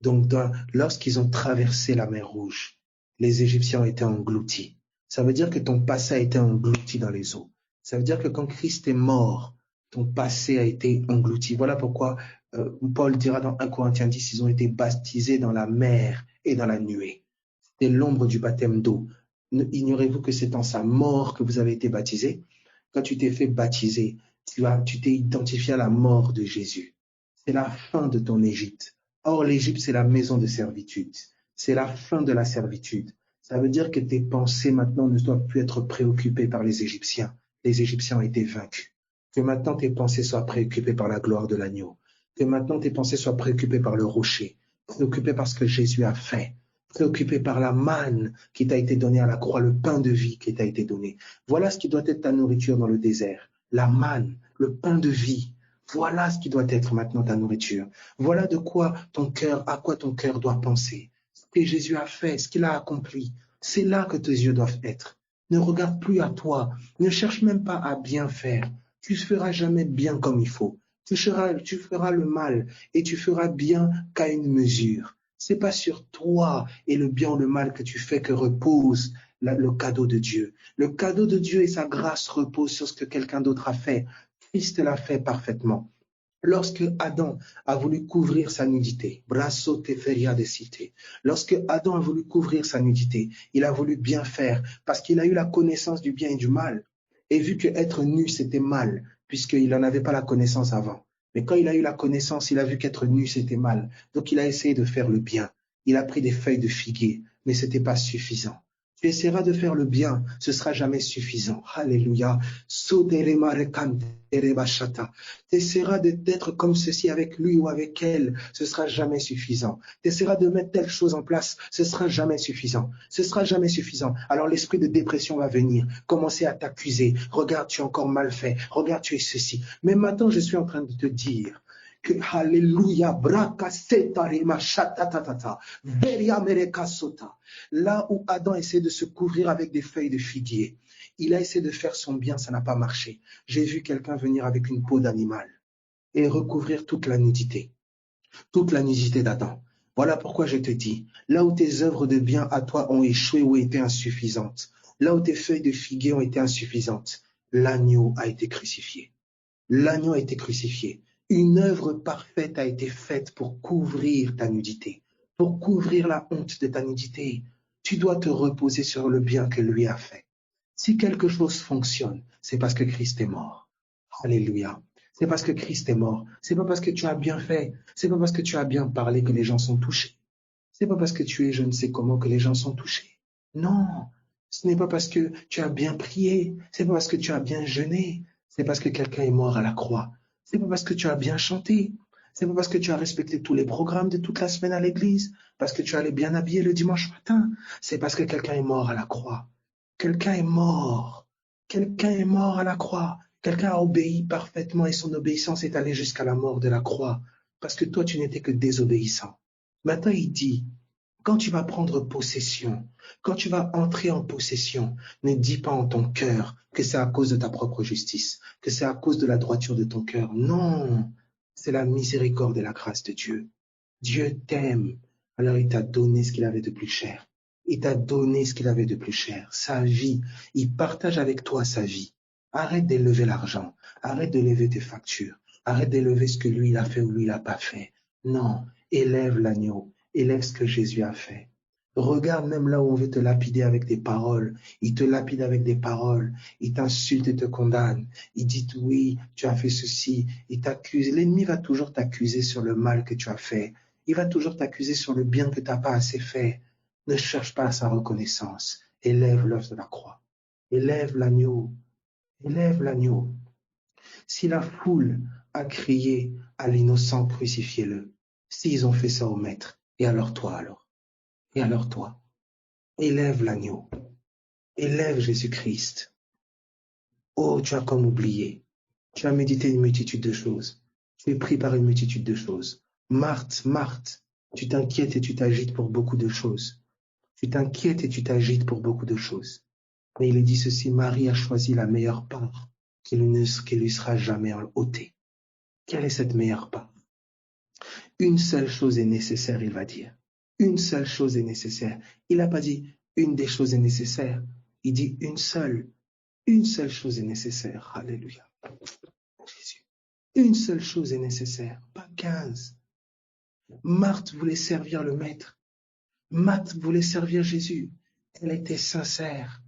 Speaker 1: Donc, lorsqu'ils ont traversé la mer Rouge, les Égyptiens ont été engloutis. Ça veut dire que ton passé a été englouti dans les eaux. Ça veut dire que quand Christ est mort, ton passé a été englouti. Voilà pourquoi Paul dira dans 1 Corinthiens 10, ils ont été baptisés dans la mer et dans la nuée. C'était l'ombre du baptême d'eau. Ignorez-vous que c'est en sa mort que vous avez été baptisés? Quand tu t'es fait baptiser, tu t'es identifié à la mort de Jésus. C'est la fin de ton Égypte. Or, l'Égypte, c'est la maison de servitude. C'est la fin de la servitude. Ça veut dire que tes pensées maintenant ne doivent plus être préoccupées par les Égyptiens. Les Égyptiens ont été vaincus. Que maintenant tes pensées soient préoccupées par la gloire de l'agneau. Que maintenant tes pensées soient préoccupées par le rocher. Préoccupées par ce que Jésus a fait. Préoccupé par la manne qui t'a été donnée à la croix, le pain de vie qui t'a été donné. Voilà ce qui doit être ta nourriture dans le désert. La manne, le pain de vie. Voilà ce qui doit être maintenant ta nourriture. Voilà à quoi ton cœur doit penser. Ce que Jésus a fait, ce qu'il a accompli. C'est là que tes yeux doivent être. Ne regarde plus à toi. Ne cherche même pas à bien faire. Tu ne feras jamais bien comme il faut. Tu feras le mal et tu feras bien qu'à une mesure. C'est pas sur toi et le bien ou le mal que tu fais que repose le cadeau de Dieu. Le cadeau de Dieu et sa grâce reposent sur ce que quelqu'un d'autre a fait. Christ l'a fait parfaitement. Lorsque Adam a voulu couvrir sa nudité, lorsque Adam a voulu couvrir sa nudité, il a voulu bien faire parce qu'il a eu la connaissance du bien et du mal. Et vu que être nu, c'était mal, puisqu'il n'en avait pas la connaissance avant. Mais quand il a eu la connaissance, il a vu qu'être nu, c'était mal. Donc il a essayé de faire le bien. Il a pris des feuilles de figuier, mais ce n'était pas suffisant. Tu essaieras de faire le bien, ce ne sera jamais suffisant. Alléluia. Tu essaieras d'être comme ceci avec lui ou avec elle, ce ne sera jamais suffisant. Tu essaieras de mettre telle chose en place, ce ne sera jamais suffisant. Ce ne sera jamais suffisant. Alors l'esprit de dépression va venir, commencer à t'accuser. Regarde, tu as encore mal fait. Regarde, tu es ceci. Mais maintenant, je suis en train de te dire que Alléluia, là où Adam essaie de se couvrir avec des feuilles de figuier, il a essayé de faire son bien, ça n'a pas marché. J'ai vu quelqu'un venir avec une peau d'animal et recouvrir toute la nudité d'Adam. Voilà pourquoi je te dis, là où tes œuvres de bien à toi ont échoué ou été insuffisantes, là où tes feuilles de figuier ont été insuffisantes, l'agneau a été crucifié. L'agneau a été crucifié. Une œuvre parfaite a été faite pour couvrir ta nudité, pour couvrir la honte de ta nudité. Tu dois te reposer sur le bien que lui a fait. Si quelque chose fonctionne, c'est parce que Christ est mort. Alléluia. C'est parce que Christ est mort. C'est pas parce que tu as bien fait. C'est pas parce que tu as bien parlé que les gens sont touchés. C'est pas parce que tu es je ne sais comment que les gens sont touchés. Non. Ce n'est pas parce que tu as bien prié. C'est pas parce que tu as bien jeûné. C'est parce que quelqu'un est mort à la croix. C'est pas parce que tu as bien chanté. C'est pas parce que tu as respecté tous les programmes de toute la semaine à l'église. Parce que tu allais bien habillé le dimanche matin. C'est parce que quelqu'un est mort à la croix. Quelqu'un est mort. Quelqu'un est mort à la croix. Quelqu'un a obéi parfaitement et son obéissance est allée jusqu'à la mort de la croix. Parce que toi, tu n'étais que désobéissant. Maintenant, il dit, quand tu vas prendre possession, quand tu vas entrer en possession, ne dis pas en ton cœur que c'est à cause de ta propre justice, que c'est à cause de la droiture de ton cœur. Non, c'est la miséricorde et la grâce de Dieu. Dieu t'aime, alors il t'a donné ce qu'il avait de plus cher. Il t'a donné ce qu'il avait de plus cher, sa vie. Il partage avec toi sa vie. Arrête d'élever l'argent, arrête d'élever tes factures, arrête d'élever ce que lui il a fait ou lui il n'a pas fait. Non, élève l'agneau, élève ce que Jésus a fait. Regarde même là où on veut te lapider avec des paroles. Il te lapide avec des paroles. Il t'insulte et te condamne. Il dit oui, tu as fait ceci. Il t'accuse. L'ennemi va toujours t'accuser sur le mal que tu as fait. Il va toujours t'accuser sur le bien que tu n'as pas assez fait. Ne cherche pas sa reconnaissance. Élève l'œuvre de la croix. Élève l'agneau. Élève l'agneau. Si la foule a crié à l'innocent, crucifiez-le. S'ils ont fait ça au maître, et alors toi alors? Et alors toi? Élève l'agneau. Élève Jésus-Christ. Oh, tu as comme oublié. Tu as médité une multitude de choses. Tu es pris par une multitude de choses. Marthe, Marthe, tu t'inquiètes et tu t'agites pour beaucoup de choses. Tu t'inquiètes et tu t'agites pour beaucoup de choses. Mais il est dit ceci, Marie a choisi la meilleure part qui lui sera jamais ôtée. Quelle est cette meilleure part? Une seule chose est nécessaire, il va dire. Une seule chose est nécessaire. Il n'a pas dit une des choses est nécessaire. Il dit une seule. Une seule chose est nécessaire. Alléluia. Jésus. Une seule chose est nécessaire, pas 15. Marthe voulait servir le Maître. Marthe voulait servir Jésus. Elle était sincère.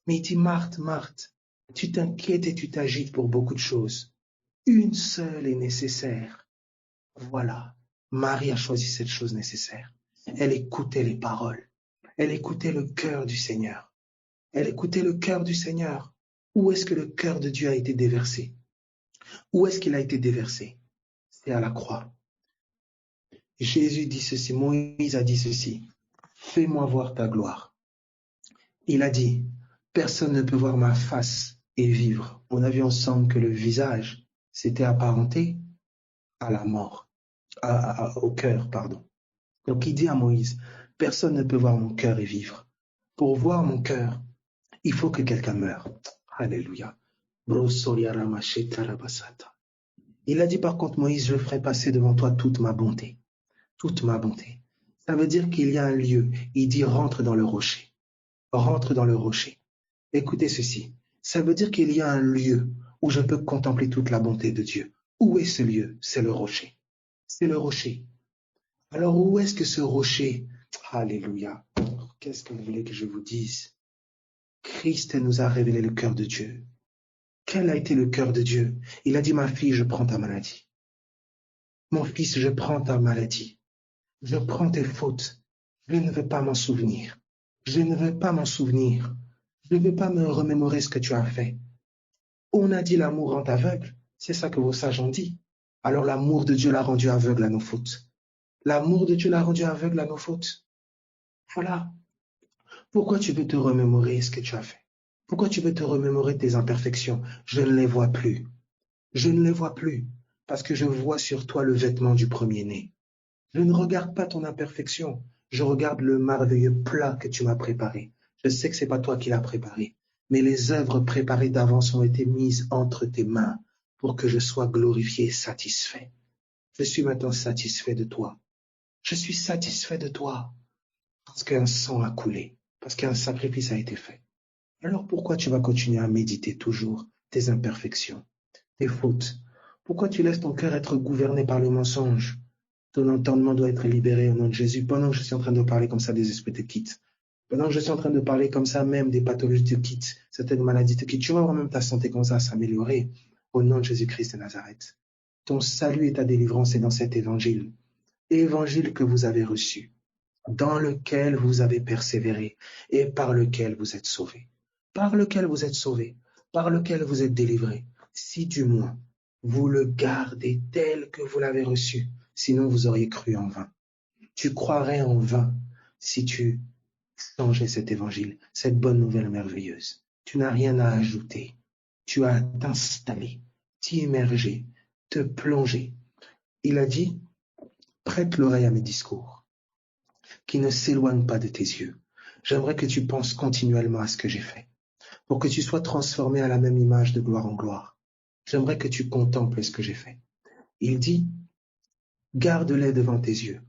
Speaker 1: Mais il dit, Marthe, Marthe, tu t'inquiètes et tu t'agites pour beaucoup de choses. Une seule est nécessaire. Voilà. Marie a choisi cette chose nécessaire. Elle écoutait les paroles. Elle écoutait le cœur du Seigneur. Elle écoutait le cœur du Seigneur. Où est-ce que le cœur de Dieu a été déversé? Où est-ce qu'il a été déversé? C'est à la croix. Jésus dit ceci, Moïse a dit ceci, fais-moi voir ta gloire. Il a dit, personne ne peut voir ma face et vivre. On a vu ensemble que le visage s'était apparenté à la mort, au cœur, pardon. Donc il dit à Moïse, personne ne peut voir mon cœur et vivre. Pour voir mon cœur, il faut que quelqu'un meure. Alléluia. Il a dit par contre, Moïse, je ferai passer devant toi toute ma bonté. Toute ma bonté. Ça veut dire qu'il y a un lieu. Il dit, rentre dans le rocher. Rentre dans le rocher. Écoutez ceci. Ça veut dire qu'il y a un lieu où je peux contempler toute la bonté de Dieu. Où est ce lieu? C'est le rocher. C'est le rocher. Alors où est-ce que ce rocher? Alléluia. Qu'est-ce que vous voulez que je vous dise? Christ nous a révélé le cœur de Dieu. Quel a été le cœur de Dieu? Il a dit, ma fille, je prends ta maladie. Mon fils, je prends ta maladie. Je prends tes fautes. Je ne veux pas m'en souvenir. Je ne veux pas m'en souvenir. Je ne veux pas me remémorer ce que tu as fait. On a dit l'amour rend aveugle. C'est ça que vos sages ont dit. Alors l'amour de Dieu l'a rendu aveugle à nos fautes. L'amour de Dieu l'a rendu aveugle à nos fautes. Voilà. Pourquoi tu veux te remémorer ce que tu as fait? Pourquoi tu veux te remémorer tes imperfections? Je ne les vois plus. Je ne les vois plus. Parce que je vois sur toi le vêtement du premier-né. Je ne regarde pas ton imperfection. Je regarde le merveilleux plat que tu m'as préparé. Je sais que c'est pas toi qui l'as préparé, mais les œuvres préparées d'avance ont été mises entre tes mains pour que je sois glorifié et satisfait. Je suis maintenant satisfait de toi. Je suis satisfait de toi parce qu'un sang a coulé, parce qu'un sacrifice a été fait. Alors pourquoi tu vas continuer à méditer toujours tes imperfections, tes fautes? Pourquoi tu laisses ton cœur être gouverné par le mensonge? Ton entendement doit être libéré au nom de Jésus. Pendant que je suis en train de parler comme ça, des esprits te quittent. Pendant que je suis en train de parler comme ça, même des pathologies te quittent, certaines maladies te quittent. Tu vas voir même ta santé comme ça s'améliorer au nom de Jésus-Christ de Nazareth. Ton salut et ta délivrance est dans cet évangile. Évangile que vous avez reçu, dans lequel vous avez persévéré et par lequel vous êtes sauvés. Par lequel vous êtes sauvés, par lequel vous êtes délivrés. Si du moins vous le gardez tel que vous l'avez reçu, sinon vous auriez cru en vain. Tu croirais en vain si tu changeais cet évangile, cette bonne nouvelle merveilleuse. Tu n'as rien à ajouter. Tu as à t'installer, t'immerger, te plonger. Il a dit, prête l'oreille à mes discours, qui ne s'éloignent pas de tes yeux. J'aimerais que tu penses continuellement à ce que j'ai fait, pour que tu sois transformé à la même image de gloire en gloire. J'aimerais que tu contemples ce que j'ai fait. Il dit, garde-les devant tes yeux.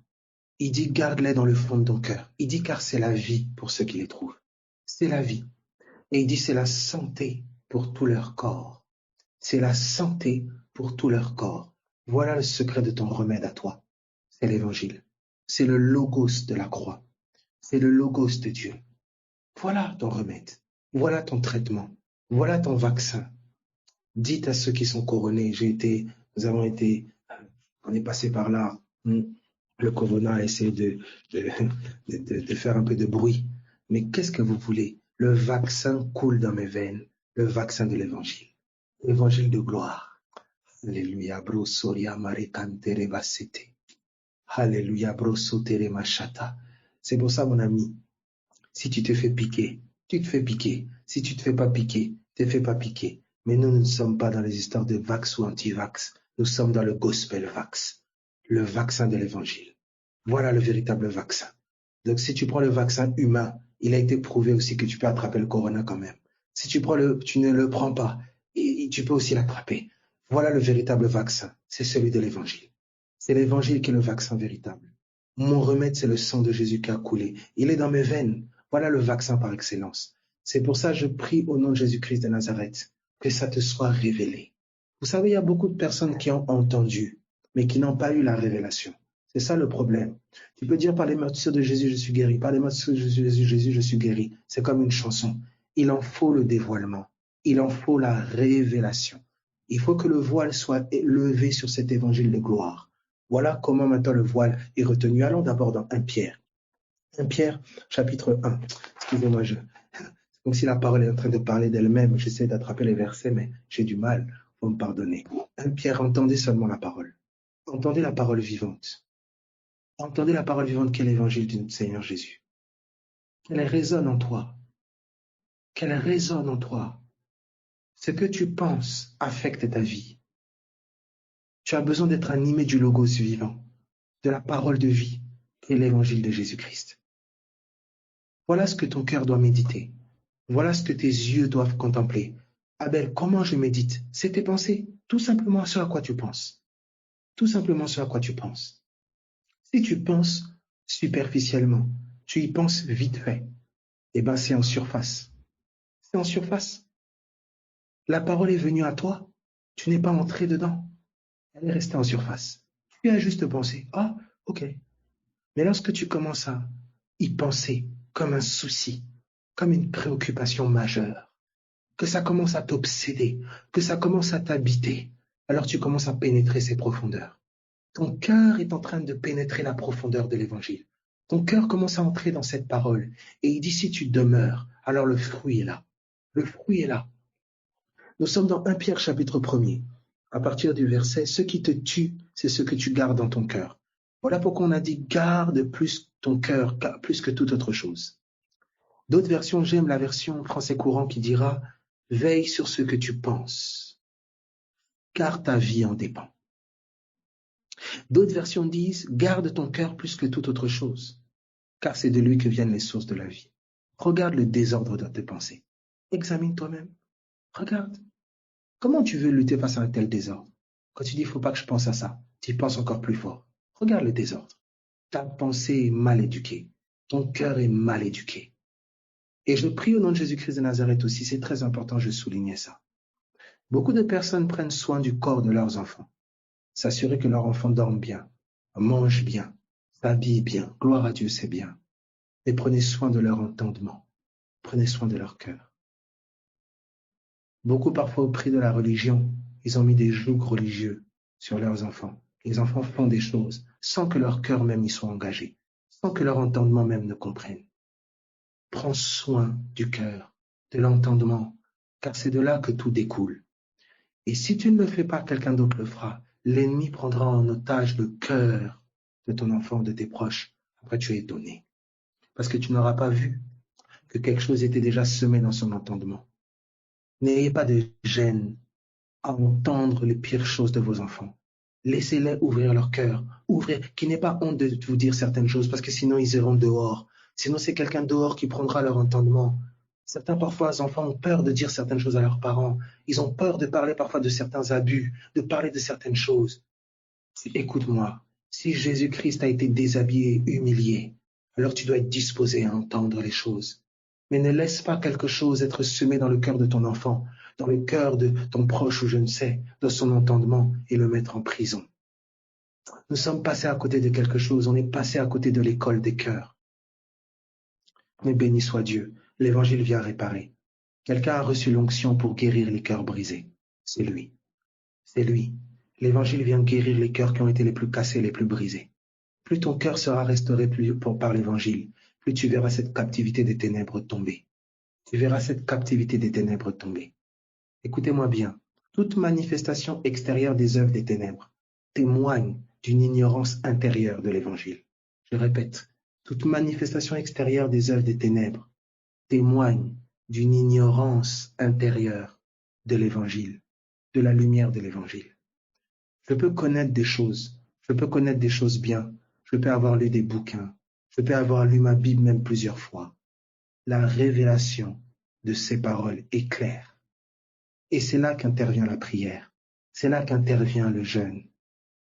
Speaker 1: Il dit, garde-les dans le fond de ton cœur. Il dit, car c'est la vie pour ceux qui les trouvent. C'est la vie. Et il dit, c'est la santé pour tout leur corps. C'est la santé pour tout leur corps. Voilà le secret de ton remède à toi. C'est l'évangile. C'est le logos de la croix. C'est le logos de Dieu. Voilà ton remède. Voilà ton traitement. Voilà ton vaccin. Dites à ceux qui sont couronnés, on est passé par là. Le corona essaie de faire un peu de bruit. Mais qu'est-ce que vous voulez? Le vaccin coule dans mes veines. Le vaccin de l'évangile. L'évangile de gloire. Alléluia, bro, soria, marikantere basete. Alléluia, bro, sotere machata. C'est pour ça, mon ami, si tu te fais piquer, tu te fais piquer. Si tu te fais pas piquer, te fais pas piquer. Mais nous ne sommes pas dans les histoires de vax ou anti-vax. Nous sommes dans le gospel vax, le vaccin de l'évangile. Voilà le véritable vaccin. Donc, si tu prends le vaccin humain, il a été prouvé aussi que tu peux attraper le corona quand même. Si tu ne le prends pas, tu peux aussi l'attraper. Voilà le véritable vaccin. C'est celui de l'évangile. C'est l'évangile qui est le vaccin véritable. Mon remède, c'est le sang de Jésus qui a coulé. Il est dans mes veines. Voilà le vaccin par excellence. C'est pour ça que je prie au nom de Jésus-Christ de Nazareth que ça te soit révélé. Vous savez, il y a beaucoup de personnes qui ont entendu, mais qui n'ont pas eu la révélation. C'est ça le problème. Tu peux dire par les meurtrissures de Jésus, je suis guéri. Par les meurtrissures de Jésus, je suis guéri. C'est comme une chanson. Il en faut le dévoilement. Il en faut la révélation. Il faut que le voile soit levé sur cet évangile de gloire. Voilà comment maintenant le voile est retenu. Allons d'abord dans 1 Pierre. 1 Pierre, chapitre 1. Excusez-moi, c'est comme si la parole est en train de parler d'elle-même. J'essaie d'attraper les versets, mais j'ai du mal. Vous me pardonnez. 1 Pierre, entendez seulement la parole. Entendez la parole vivante. Entendez la parole vivante qu'est l'évangile de notre Seigneur Jésus. Qu'elle résonne en toi. Qu'elle résonne en toi. Ce que tu penses affecte ta vie. Tu as besoin d'être animé du logos vivant, de la parole de vie, qui est l'évangile de Jésus-Christ. Voilà ce que ton cœur doit méditer. Voilà ce que tes yeux doivent contempler. Abel, comment je médite? C'est tes pensées. Tout simplement ce à quoi tu penses. Tout simplement ce à quoi tu penses. Si tu penses superficiellement, tu y penses vite fait, eh bien c'est en surface. C'est en surface. La parole est venue à toi. Tu n'es pas entré dedans. Elle est restée en surface. Tu as juste pensé, ah, ok. Mais lorsque tu commences à y penser comme un souci, comme une préoccupation majeure, que ça commence à t'obséder, que ça commence à t'habiter, alors tu commences à pénétrer ses profondeurs. Ton cœur est en train de pénétrer la profondeur de l'évangile. Ton cœur commence à entrer dans cette parole. Et il dit, si tu demeures, alors le fruit est là. Le fruit est là. Nous sommes dans 1 Pierre chapitre 1er. À partir du verset, ce qui te tue, c'est ce que tu gardes dans ton cœur. Voilà pourquoi on a dit, garde plus ton cœur, plus que toute autre chose. D'autres versions, j'aime la version français courant qui dira, veille sur ce que tu penses, car ta vie en dépend. D'autres versions disent, garde ton cœur plus que toute autre chose, car c'est de lui que viennent les sources de la vie. Regarde le désordre de tes pensées. Examine toi-même. Regarde. Comment tu veux lutter face à un tel désordre? Quand tu dis, il ne faut pas que je pense à ça, tu y penses encore plus fort. Regarde le désordre. Ta pensée est mal éduquée. Ton cœur est mal éduqué. Et je prie au nom de Jésus-Christ de Nazareth aussi, c'est très important, je soulignais ça. Beaucoup de personnes prennent soin du corps de leurs enfants, s'assurer que leurs enfants dorment bien, mangent bien, s'habillent bien. Gloire à Dieu, c'est bien. Mais prenez soin de leur entendement, prenez soin de leur cœur. Beaucoup parfois au prix de la religion, ils ont mis des jougs religieux sur leurs enfants. Les enfants font des choses sans que leur cœur même y soit engagé, sans que leur entendement même ne comprenne. Prends soin du cœur, de l'entendement, car c'est de là que tout découle. Et si tu ne le fais pas, quelqu'un d'autre le fera. L'ennemi prendra en otage le cœur de ton enfant, de tes proches. Après, tu es étonné. Parce que tu n'auras pas vu que quelque chose était déjà semé dans son entendement. N'ayez pas de gêne à entendre les pires choses de vos enfants. Laissez-les ouvrir leur cœur. Qu'il n'ait pas honte de vous dire certaines choses, parce que sinon ils iront dehors. Sinon, c'est quelqu'un dehors qui prendra leur entendement. Certains, parfois, les enfants ont peur de dire certaines choses à leurs parents. Ils ont peur de parler parfois de certains abus, de parler de certaines choses. Écoute-moi, si Jésus-Christ a été déshabillé, humilié, alors tu dois être disposé à entendre les choses. Mais ne laisse pas quelque chose être semé dans le cœur de ton enfant, dans le cœur de ton proche ou je ne sais, dans son entendement et le mettre en prison. Nous sommes passés à côté de quelque chose, on est passé à côté de l'école des cœurs. Mais béni soit Dieu, l'évangile vient réparer. Quelqu'un a reçu l'onction pour guérir les cœurs brisés. C'est lui. C'est lui. L'évangile vient guérir les cœurs qui ont été les plus cassés, les plus brisés. Plus ton cœur sera restauré par l'évangile, plus tu verras cette captivité des ténèbres tomber. Tu verras cette captivité des ténèbres tomber. Écoutez-moi bien. Toute manifestation extérieure des œuvres des ténèbres témoigne d'une ignorance intérieure de l'évangile. Je répète, toute manifestation extérieure des œuvres des ténèbres témoigne d'une ignorance intérieure de l'évangile, de la lumière de l'évangile. Je peux connaître des choses, bien, je peux avoir lu des bouquins, je peux avoir lu ma Bible même plusieurs fois. La révélation de ces paroles est claire. Et c'est là qu'intervient la prière, c'est là qu'intervient le jeûne,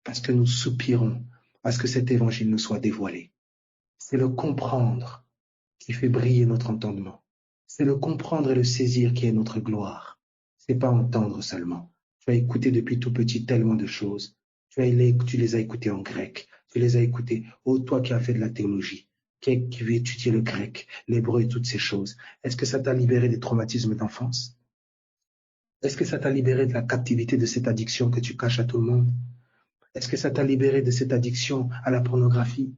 Speaker 1: parce que nous soupirons à ce que cet évangile nous soit dévoilé. C'est le comprendre qui fait briller notre entendement. C'est le comprendre et le saisir qui est notre gloire. C'est pas entendre seulement. Tu as écouté depuis tout petit tellement de choses. Tu les as écoutées en grec. Tu les as écoutées. Oh, toi qui as fait de la théologie, qui veut étudier le grec, l'hébreu et toutes ces choses. Est-ce que ça t'a libéré des traumatismes d'enfance? Est-ce que ça t'a libéré de la captivité de cette addiction que tu caches à tout le monde? Est-ce que ça t'a libéré de cette addiction à la pornographie?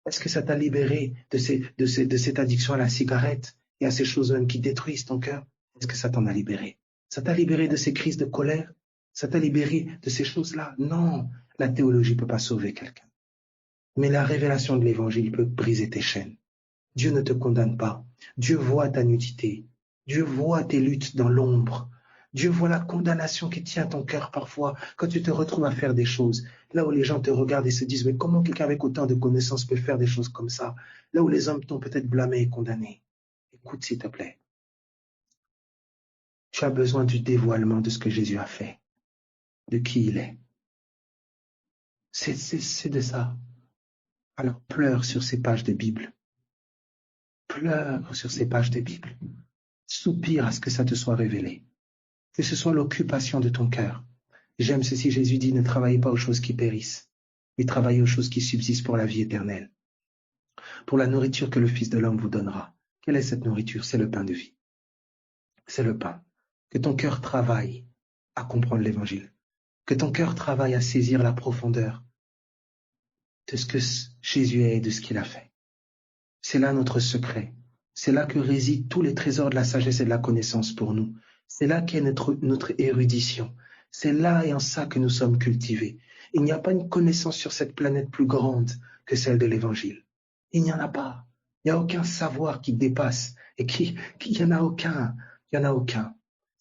Speaker 1: Est-ce que ça t'a libéré de cette addiction à la cigarette et à ces choses même qui détruisent ton cœur? Est-ce que ça t'en a libéré? Ça t'a libéré de ces crises de colère? Ça t'a libéré de ces choses-là? Non, la théologie ne peut pas sauver quelqu'un. Mais la révélation de l'évangile peut briser tes chaînes. Dieu ne te condamne pas. Dieu voit ta nudité. Dieu voit tes luttes dans l'ombre. Dieu voit la condamnation qui tient ton cœur parfois quand tu te retrouves à faire des choses. Là où les gens te regardent et se disent, mais comment quelqu'un avec autant de connaissances peut faire des choses comme ça? Là où les hommes t'ont peut-être blâmé et condamné. Écoute, s'il te plaît. Tu as besoin du dévoilement de ce que Jésus a fait, de qui il est. C'est de ça. Alors pleure sur ces pages de Bible. Pleure sur ces pages de Bible. Soupire à ce que ça te soit révélé. Que ce soit l'occupation de ton cœur. J'aime ceci, Jésus dit, ne travaillez pas aux choses qui périssent, mais travaillez aux choses qui subsistent pour la vie éternelle. Pour la nourriture que le Fils de l'homme vous donnera. Quelle est cette nourriture? C'est le pain de vie. C'est le pain. Que ton cœur travaille à comprendre l'évangile. Que ton cœur travaille à saisir la profondeur de ce que Jésus est et de ce qu'il a fait. C'est là notre secret. C'est là que résident tous les trésors de la sagesse et de la connaissance pour nous. C'est là qu'est notre érudition. C'est là et en ça que nous sommes cultivés. Il n'y a pas une connaissance sur cette planète plus grande que celle de l'Évangile. Il n'y en a pas. Il n'y a aucun savoir qui dépasse et il n'y en a aucun. Il n'y en a aucun.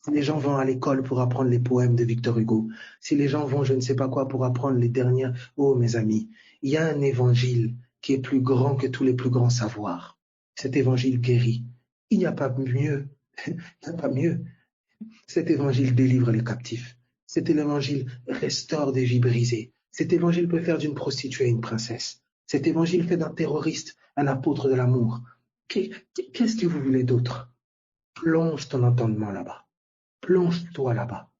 Speaker 1: Si les gens vont à l'école pour apprendre les poèmes de Victor Hugo, si les gens vont je ne sais pas quoi pour apprendre les dernières, oh mes amis, il y a un évangile qui est plus grand que tous les plus grands savoirs. Cet évangile guérit. Il n'y a pas mieux. Il n'y a pas mieux. Cet évangile délivre les captifs. Cet évangile restaure des vies brisées. Cet évangile peut faire d'une prostituée une princesse. Cet évangile fait d'un terroriste un apôtre de l'amour. Qu'est-ce que vous voulez d'autre? Plonge ton entendement là-bas. Plonge-toi là-bas.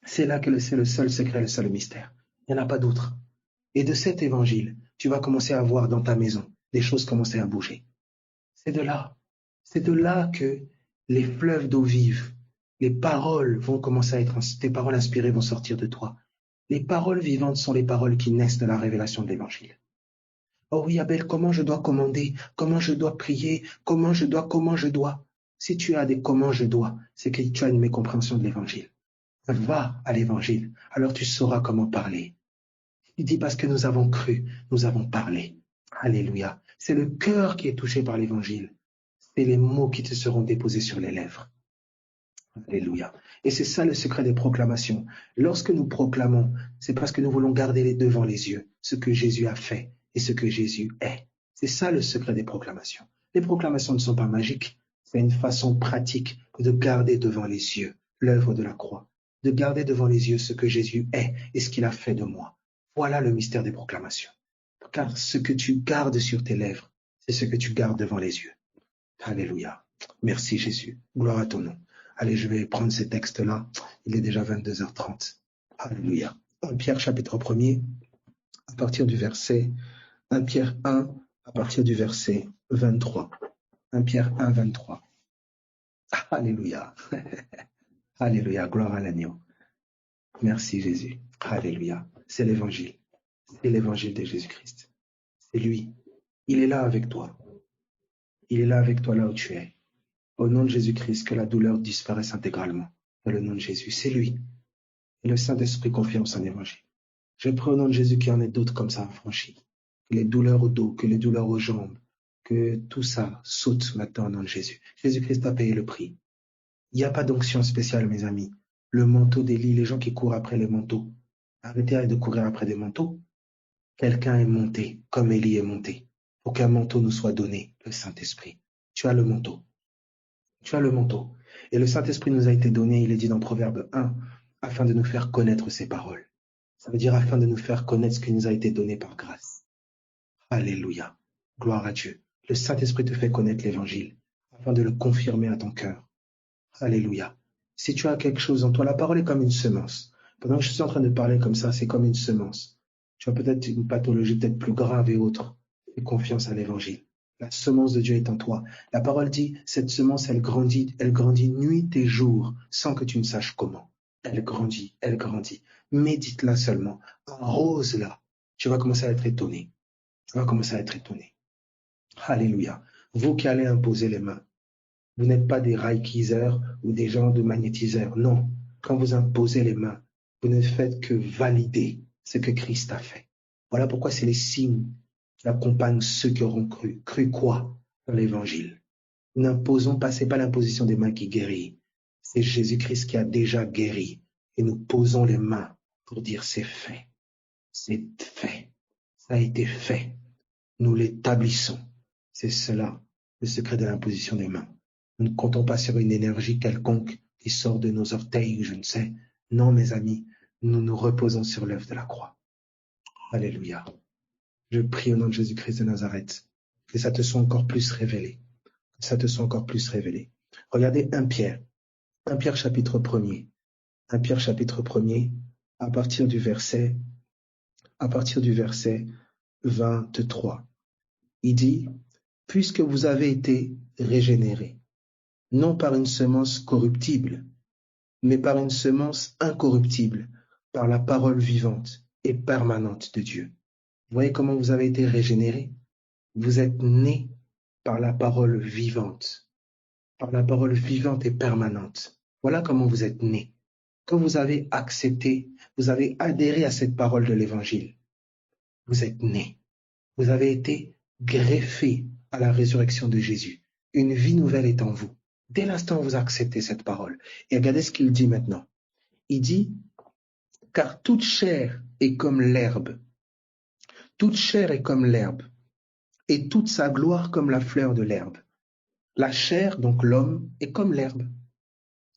Speaker 1: C'est là que c'est le seul secret, le seul mystère. Il n'y en a pas d'autre. Et de cet évangile, tu vas commencer à voir dans ta maison des choses commencer à bouger. C'est de là. C'est de là que les fleuves d'eau vive, les paroles vont commencer à être, tes paroles inspirées vont sortir de toi. Les paroles vivantes sont les paroles qui naissent de la révélation de l'évangile. Oh oui, Abel, comment je dois commander? Comment je dois prier? Comment je dois? Si tu as des comment je dois, c'est que tu as une mécompréhension de l'évangile. Va à l'évangile, alors tu sauras comment parler. Il dit parce que nous avons cru, nous avons parlé. Alléluia. C'est le cœur qui est touché par l'évangile. C'est les mots qui te seront déposés sur les lèvres. Alléluia. Et c'est ça le secret des proclamations. Lorsque nous proclamons, c'est parce que nous voulons garder devant les yeux ce que Jésus a fait et ce que Jésus est. C'est ça le secret des proclamations. Les proclamations ne sont pas magiques. C'est une façon pratique de garder devant les yeux l'œuvre de la croix, de garder devant les yeux ce que Jésus est et ce qu'il a fait de moi. Voilà le mystère des proclamations. Car ce que tu gardes sur tes lèvres, c'est ce que tu gardes devant les yeux. Alléluia. Merci Jésus. Gloire à ton nom. Allez, je vais prendre ces textes-là. Il est déjà 22h30. Alléluia. 1 Pierre chapitre 1er, à partir du verset 1 Pierre 1, à partir du verset 23. 1 Pierre 1, 23. Alléluia. Alléluia. Gloire à l'agneau. Merci Jésus. Alléluia. C'est l'évangile. C'est l'évangile de Jésus-Christ. C'est lui. Il est là avec toi. Il est là avec toi là où tu es. Au nom de Jésus-Christ, que la douleur disparaisse intégralement. Dans le nom de Jésus, c'est lui. Et le Saint-Esprit confirme son évangile. Je prie au nom de Jésus qu'il y en ait d'autres comme ça affranchis. Que les douleurs au dos, que les douleurs aux jambes, que tout ça saute maintenant au nom de Jésus. Jésus-Christ a payé le prix. Il n'y a pas d'onction spéciale, mes amis. Le manteau d'Élie, les gens qui courent après les manteaux. Arrêtez de courir après des manteaux. Quelqu'un est monté, comme Élie est monté, pour qu'un manteau nous soit donné, le Saint-Esprit. Tu as le manteau. Tu as le manteau. Et le Saint-Esprit nous a été donné, il est dit dans Proverbe 1, afin de nous faire connaître ses paroles. Ça veut dire afin de nous faire connaître ce qui nous a été donné par grâce. Alléluia. Gloire à Dieu. Le Saint-Esprit te fait connaître l'Évangile, afin de le confirmer à ton cœur. Alléluia. Si tu as quelque chose en toi, la parole est comme une semence. Pendant que je suis en train de parler comme ça, c'est comme une semence. Tu as peut-être une pathologie peut-être plus grave et autre. Fais confiance à l'Évangile. La semence de Dieu est en toi. La parole dit, cette semence, elle grandit nuit et jour, sans que tu ne saches comment. Elle grandit, elle grandit. Médite-la seulement, arrose-la. Tu vas commencer à être étonné. Tu vas commencer à être étonné. Alléluia. Vous qui allez imposer les mains, vous n'êtes pas des reikiseurs ou des gens de magnétiseurs. Non. Quand vous imposez les mains, vous ne faites que valider ce que Christ a fait. Voilà pourquoi c'est les signes qui accompagnent ceux qui auront cru. Cru quoi? Dans l'évangile. Nous n'imposons pas, c'est pas l'imposition des mains qui guérit. C'est Jésus-Christ qui a déjà guéri. Et nous posons les mains pour dire c'est fait. C'est fait. Ça a été fait. Nous l'établissons. C'est cela, le secret de l'imposition des mains. Nous ne comptons pas sur une énergie quelconque qui sort de nos orteils, je ne sais. Non, mes amis, nous nous reposons sur l'œuvre de la croix. Alléluia. Je prie au nom de Jésus-Christ de Nazareth que ça te soit encore plus révélé. Que ça te soit encore plus révélé. Regardez 1 Pierre. 1 Pierre chapitre 1er. 1 Pierre chapitre 1er, à partir du verset 23. Il dit, puisque vous avez été régénérés, non par une semence corruptible, mais par une semence incorruptible, par la parole vivante et permanente de Dieu. Vous voyez comment vous avez été régénérés? Vous êtes nés par la parole vivante et permanente. Voilà comment vous êtes nés. Quand vous avez accepté, vous avez adhéré à cette parole de l'Évangile, vous êtes nés. Vous avez été greffés à la résurrection de Jésus. Une vie nouvelle est en vous. Dès l'instant où vous acceptez cette parole. Et regardez ce qu'il dit maintenant. Il dit, car toute chair est comme l'herbe. Toute chair est comme l'herbe. Et toute sa gloire comme la fleur de l'herbe. La chair, donc l'homme, est comme l'herbe.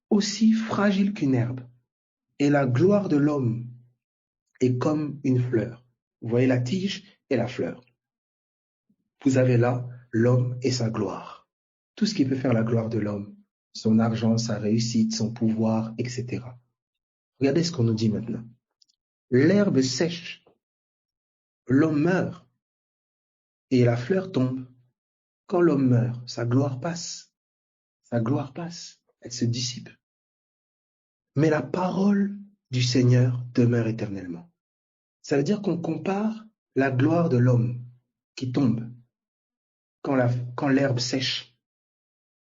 Speaker 1: Aussi fragile qu'une herbe. Et la gloire de l'homme est comme une fleur. Vous voyez la tige et la fleur. Vous avez là l'homme et sa gloire. Tout ce qui peut faire la gloire de l'homme, son argent, sa réussite, son pouvoir, etc. Regardez ce qu'on nous dit maintenant. L'herbe sèche, l'homme meurt et la fleur tombe. Quand l'homme meurt, sa gloire passe. Sa gloire passe. Elle se dissipe. Mais la parole du Seigneur demeure éternellement. Ça veut dire qu'on compare la gloire de l'homme qui tombe quand l'herbe sèche.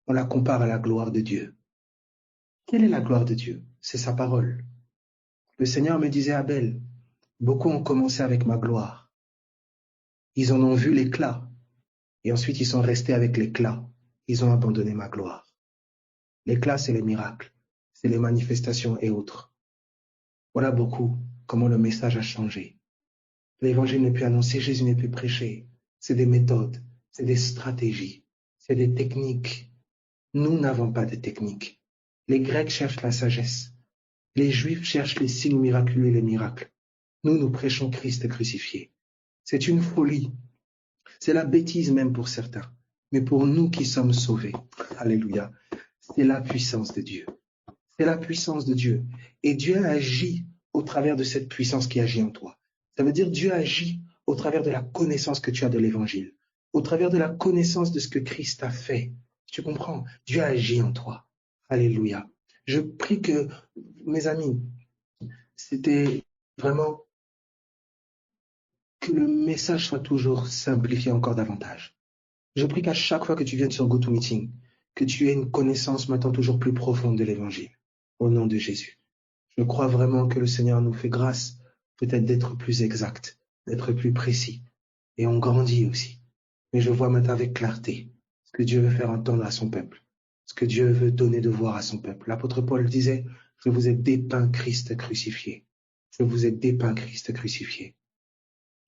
Speaker 1: On la compare à la gloire de Dieu. Quelle est la gloire de Dieu? C'est sa parole. Le Seigneur me disait, Abel, beaucoup ont commencé avec ma gloire. Ils en ont vu l'éclat. Et ensuite, ils sont restés avec l'éclat. Ils ont abandonné ma gloire. L'éclat, c'est les miracles. C'est les manifestations et autres. Voilà beaucoup comment le message a changé. L'évangile n'est plus annoncé, Jésus n'est plus prêché. C'est des méthodes, c'est des stratégies, c'est des techniques. Nous n'avons pas de techniques. Les Grecs cherchent la sagesse. Les Juifs cherchent les signes miraculeux et les miracles. Nous prêchons Christ crucifié. C'est une folie. C'est la bêtise même pour certains. Mais pour nous qui sommes sauvés, alléluia, c'est la puissance de Dieu. C'est la puissance de Dieu. Et Dieu agit au travers de cette puissance qui agit en toi. Ça veut dire Dieu agit au travers de la connaissance que tu as de l'Évangile, au travers de la connaissance de ce que Christ a fait. Tu comprends? Dieu agit en toi. Alléluia. Je prie que, mes amis, c'était vraiment que le message soit toujours simplifié encore davantage. Je prie qu'à chaque fois que tu viennes sur GoToMeeting, que tu aies une connaissance maintenant toujours plus profonde de l'Évangile. Au nom de Jésus. Je crois vraiment que le Seigneur nous fait grâce peut-être d'être plus exact, d'être plus précis. Et on grandit aussi. Mais je vois maintenant avec clarté ce que Dieu veut faire entendre à son peuple, ce que Dieu veut donner de voir à son peuple. L'apôtre Paul disait, je vous ai dépeint Christ crucifié. Je vous ai dépeint Christ crucifié.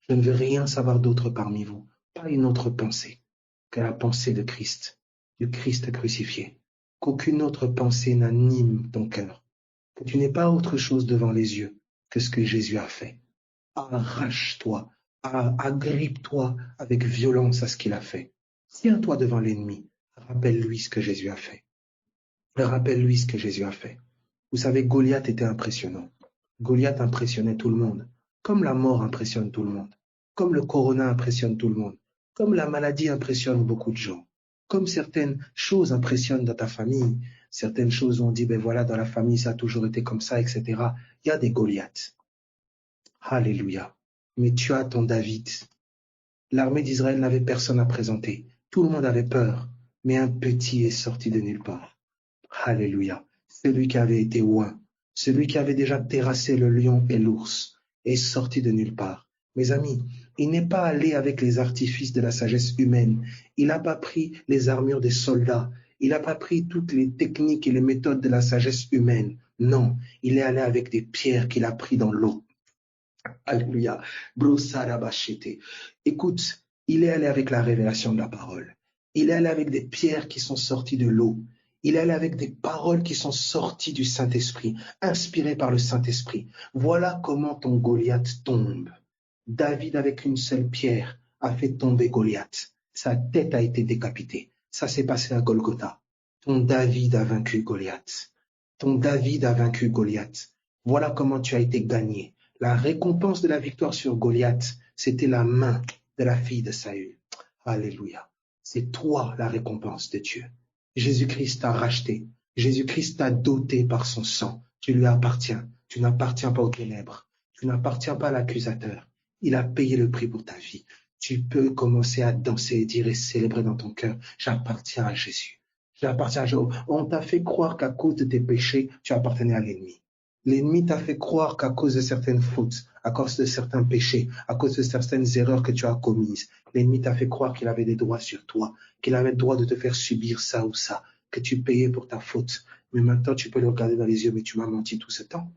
Speaker 1: Je ne veux rien savoir d'autre parmi vous, pas une autre pensée que la pensée de Christ, du Christ crucifié. Qu'aucune autre pensée n'anime ton cœur, que tu n'aies pas autre chose devant les yeux que ce que Jésus a fait. Arrache-toi, agrippe-toi avec violence à ce qu'il a fait. Tiens-toi devant l'ennemi, rappelle-lui ce que Jésus a fait. Rappelle-lui ce que Jésus a fait. Vous savez, Goliath était impressionnant. Goliath impressionnait tout le monde, comme la mort impressionne tout le monde, comme le corona impressionne tout le monde, comme la maladie impressionne beaucoup de gens, comme certaines choses impressionnent dans ta famille, certaines choses on dit, ben voilà, dans la famille ça a toujours été comme ça, etc. Il y a des Goliaths. Alléluia. Mais tu as ton David. L'armée d'Israël n'avait personne à présenter. Tout le monde avait peur, mais un petit est sorti de nulle part. Alléluia. Celui qui avait été oint, celui qui avait déjà terrassé le lion et l'ours, est sorti de nulle part. Mes amis, il n'est pas allé avec les artifices de la sagesse humaine. Il n'a pas pris les armures des soldats. Il n'a pas pris toutes les techniques et les méthodes de la sagesse humaine. Non, il est allé avec des pierres qu'il a pris dans l'eau. Alléluia. Écoute, il est allé avec la révélation de la parole. Il est allé avec des pierres qui sont sorties de l'eau. Il est allé avec des paroles qui sont sorties du Saint-Esprit, inspirées par le Saint-Esprit. Voilà comment ton Goliath tombe. David, avec une seule pierre, a fait tomber Goliath. Sa tête a été décapitée. Ça s'est passé à Golgotha. Ton David a vaincu Goliath. Ton David a vaincu Goliath. Voilà comment tu as été gagné. La récompense de la victoire sur Goliath, c'était la main de la fille de Saül. Alléluia. C'est toi la récompense de Dieu. Jésus-Christ t'a racheté. Jésus-Christ t'a doté par son sang. Tu lui appartiens. Tu n'appartiens pas aux ténèbres. Tu n'appartiens pas à l'accusateur. Il a payé le prix pour ta vie. Tu peux commencer à danser et dire et célébrer dans ton cœur, j'appartiens à Jésus. J'appartiens à Jésus. On t'a fait croire qu'à cause de tes péchés, tu appartenais à l'ennemi. L'ennemi t'a fait croire qu'à cause de certaines fautes, à cause de certains péchés, à cause de certaines erreurs que tu as commises, l'ennemi t'a fait croire qu'il avait des droits sur toi, qu'il avait le droit de te faire subir ça ou ça, que tu payais pour ta faute. Mais maintenant, tu peux le regarder dans les yeux, mais tu m'as menti tout ce temps.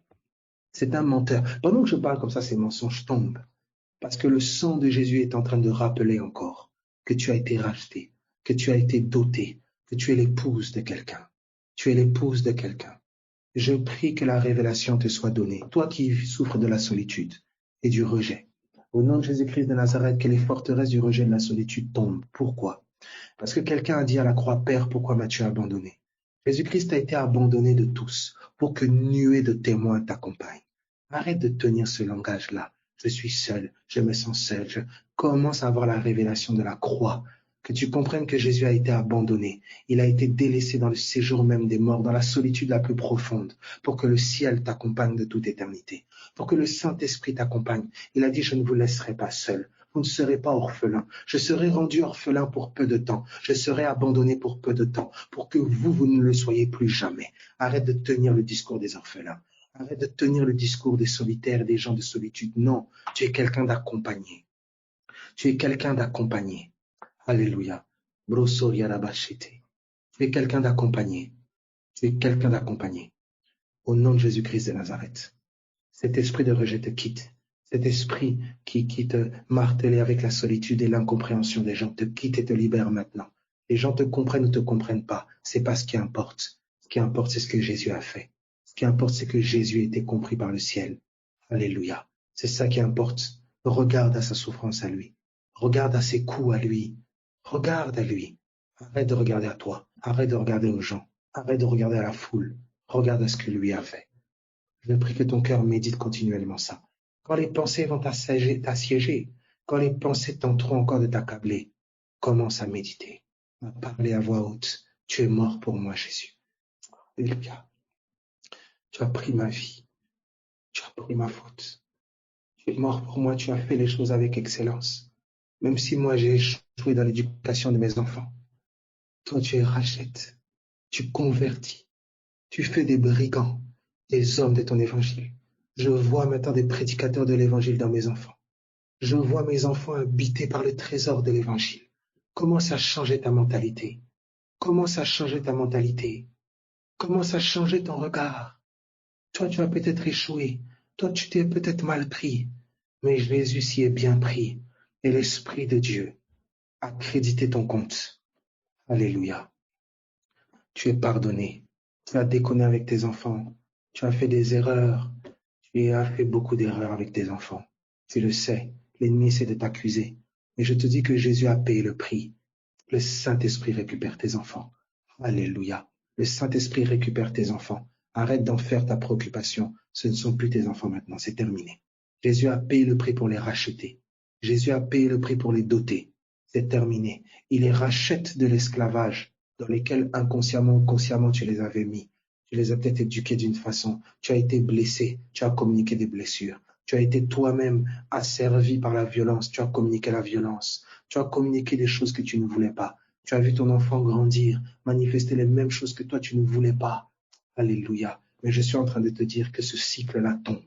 Speaker 1: C'est un menteur. Pendant que je parle comme ça, ces mensonges tombent. Parce que le sang de Jésus est en train de rappeler encore que tu as été racheté, que tu as été doté, que tu es l'épouse de quelqu'un. Tu es l'épouse de quelqu'un. Je prie que la révélation te soit donnée, toi qui souffres de la solitude et du rejet. Au nom de Jésus-Christ de Nazareth, que les forteresses du rejet et de la solitude tombent. Pourquoi? Parce que quelqu'un a dit à la croix, Père, pourquoi m'as-tu abandonné? Jésus-Christ a été abandonné de tous pour que nuée de témoins t'accompagne. Arrête de tenir ce langage-là. Je suis seul, je me sens seul. Je commence à avoir la révélation de la croix. Que tu comprennes que Jésus a été abandonné. Il a été délaissé dans le séjour même des morts, dans la solitude la plus profonde, pour que le ciel t'accompagne de toute éternité, pour que le Saint-Esprit t'accompagne. Il a dit, je ne vous laisserai pas seul. Vous ne serez pas orphelin. Je serai rendu orphelin pour peu de temps. Je serai abandonné pour peu de temps, pour que vous ne le soyez plus jamais. Arrête de tenir le discours des orphelins. Arrête de tenir le discours des solitaires et des gens de solitude. Non, tu es quelqu'un d'accompagné. Tu es quelqu'un d'accompagné. Alléluia. Brosoria rabashite. Tu es quelqu'un d'accompagné. Tu es quelqu'un d'accompagné. Au nom de Jésus-Christ de Nazareth. Cet esprit de rejet te quitte. Cet esprit qui te martelait avec la solitude et l'incompréhension des gens te quitte et te libère maintenant. Les gens te comprennent ou te comprennent pas. C'est pas ce qui importe. Ce qui importe, c'est ce que Jésus a fait. Ce qui importe, c'est que Jésus a été compris par le ciel. Alléluia. C'est ça qui importe. Regarde à sa souffrance à lui. Regarde à ses coups à lui. Regarde à lui. Arrête de regarder à toi. Arrête de regarder aux gens. Arrête de regarder à la foule. Regarde à ce que lui a fait. Je prie que ton cœur médite continuellement ça. Quand les pensées vont t'assiéger, quand les pensées tenteront encore de t'accabler, commence à méditer, à parler à voix haute. Tu es mort pour moi, Jésus. Alléluia. Tu as pris ma vie. Tu as pris ma faute. Tu es mort pour moi. Tu as fait les choses avec excellence. Même si moi j'ai échoué dans l'éducation de mes enfants, toi tu es rachète. Tu convertis. Tu fais des brigands, des hommes de ton évangile. Je vois maintenant des prédicateurs de l'évangile dans mes enfants. Je vois mes enfants habités par le trésor de l'évangile. Commence à changer ta mentalité. Commence à changer ta mentalité. Commence à changer ton regard. Toi, tu as peut-être échoué. Toi, tu t'es peut-être mal pris. Mais Jésus s'y est bien pris. Et l'Esprit de Dieu a crédité ton compte. Alléluia. Tu es pardonné. Tu as déconné avec tes enfants. Tu as fait des erreurs. Tu as fait beaucoup d'erreurs avec tes enfants. Tu le sais. L'ennemi essaie de t'accuser. Mais je te dis que Jésus a payé le prix. Le Saint-Esprit récupère tes enfants. Alléluia. Le Saint-Esprit récupère tes enfants. Arrête d'en faire ta préoccupation. Ce ne sont plus tes enfants maintenant. C'est terminé. Jésus a payé le prix pour les racheter. Jésus a payé le prix pour les doter. C'est terminé. Il les rachète de l'esclavage dans lequel inconsciemment ou consciemment tu les avais mis. Tu les as peut-être éduqués d'une façon. Tu as été blessé. Tu as communiqué des blessures. Tu as été toi-même asservi par la violence. Tu as communiqué la violence. Tu as communiqué des choses que tu ne voulais pas. Tu as vu ton enfant grandir, manifester les mêmes choses que toi tu ne voulais pas. Alléluia. Mais je suis en train de te dire que ce cycle-là tombe,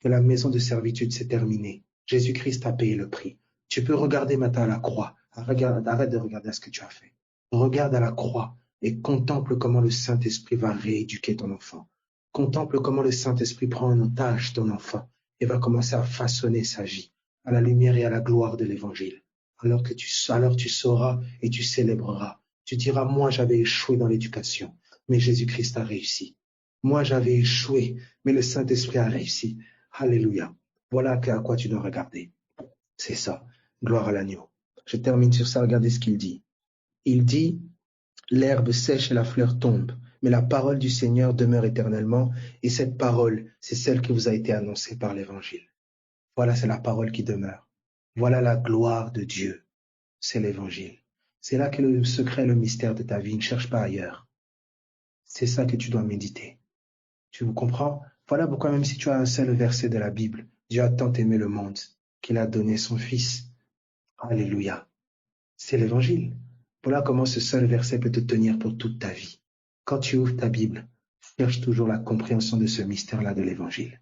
Speaker 1: que la maison de servitude s'est terminée. Jésus-Christ a payé le prix. Tu peux regarder maintenant à la croix. Arrête de regarder à ce que tu as fait. Regarde à la croix et contemple comment le Saint-Esprit va rééduquer ton enfant. Contemple comment le Saint-Esprit prend en otage ton enfant et va commencer à façonner sa vie à la lumière et à la gloire de l'Évangile. Alors tu sauras et tu célébreras. Tu diras, moi j'avais échoué dans l'éducation, mais Jésus-Christ a réussi. Moi j'avais échoué, mais le Saint-Esprit a réussi. Alléluia. Voilà à quoi tu dois regarder. C'est ça. Gloire à l'agneau. Je termine sur ça. Regardez ce qu'il dit. Il dit, l'herbe sèche et la fleur tombe, mais la parole du Seigneur demeure éternellement. Et cette parole, c'est celle qui vous a été annoncée par l'Évangile. Voilà, c'est la parole qui demeure. Voilà la gloire de Dieu. C'est l'Évangile. C'est là que le secret, le mystère de ta vie. Ne cherche pas ailleurs. C'est ça que tu dois méditer. Tu vous comprends? Voilà pourquoi même si tu as un seul verset de la Bible, Dieu a tant aimé le monde qu'il a donné son Fils. Alléluia. C'est l'Évangile. Voilà comment ce seul verset peut te tenir pour toute ta vie. Quand tu ouvres ta Bible, cherche toujours la compréhension de ce mystère-là de l'Évangile.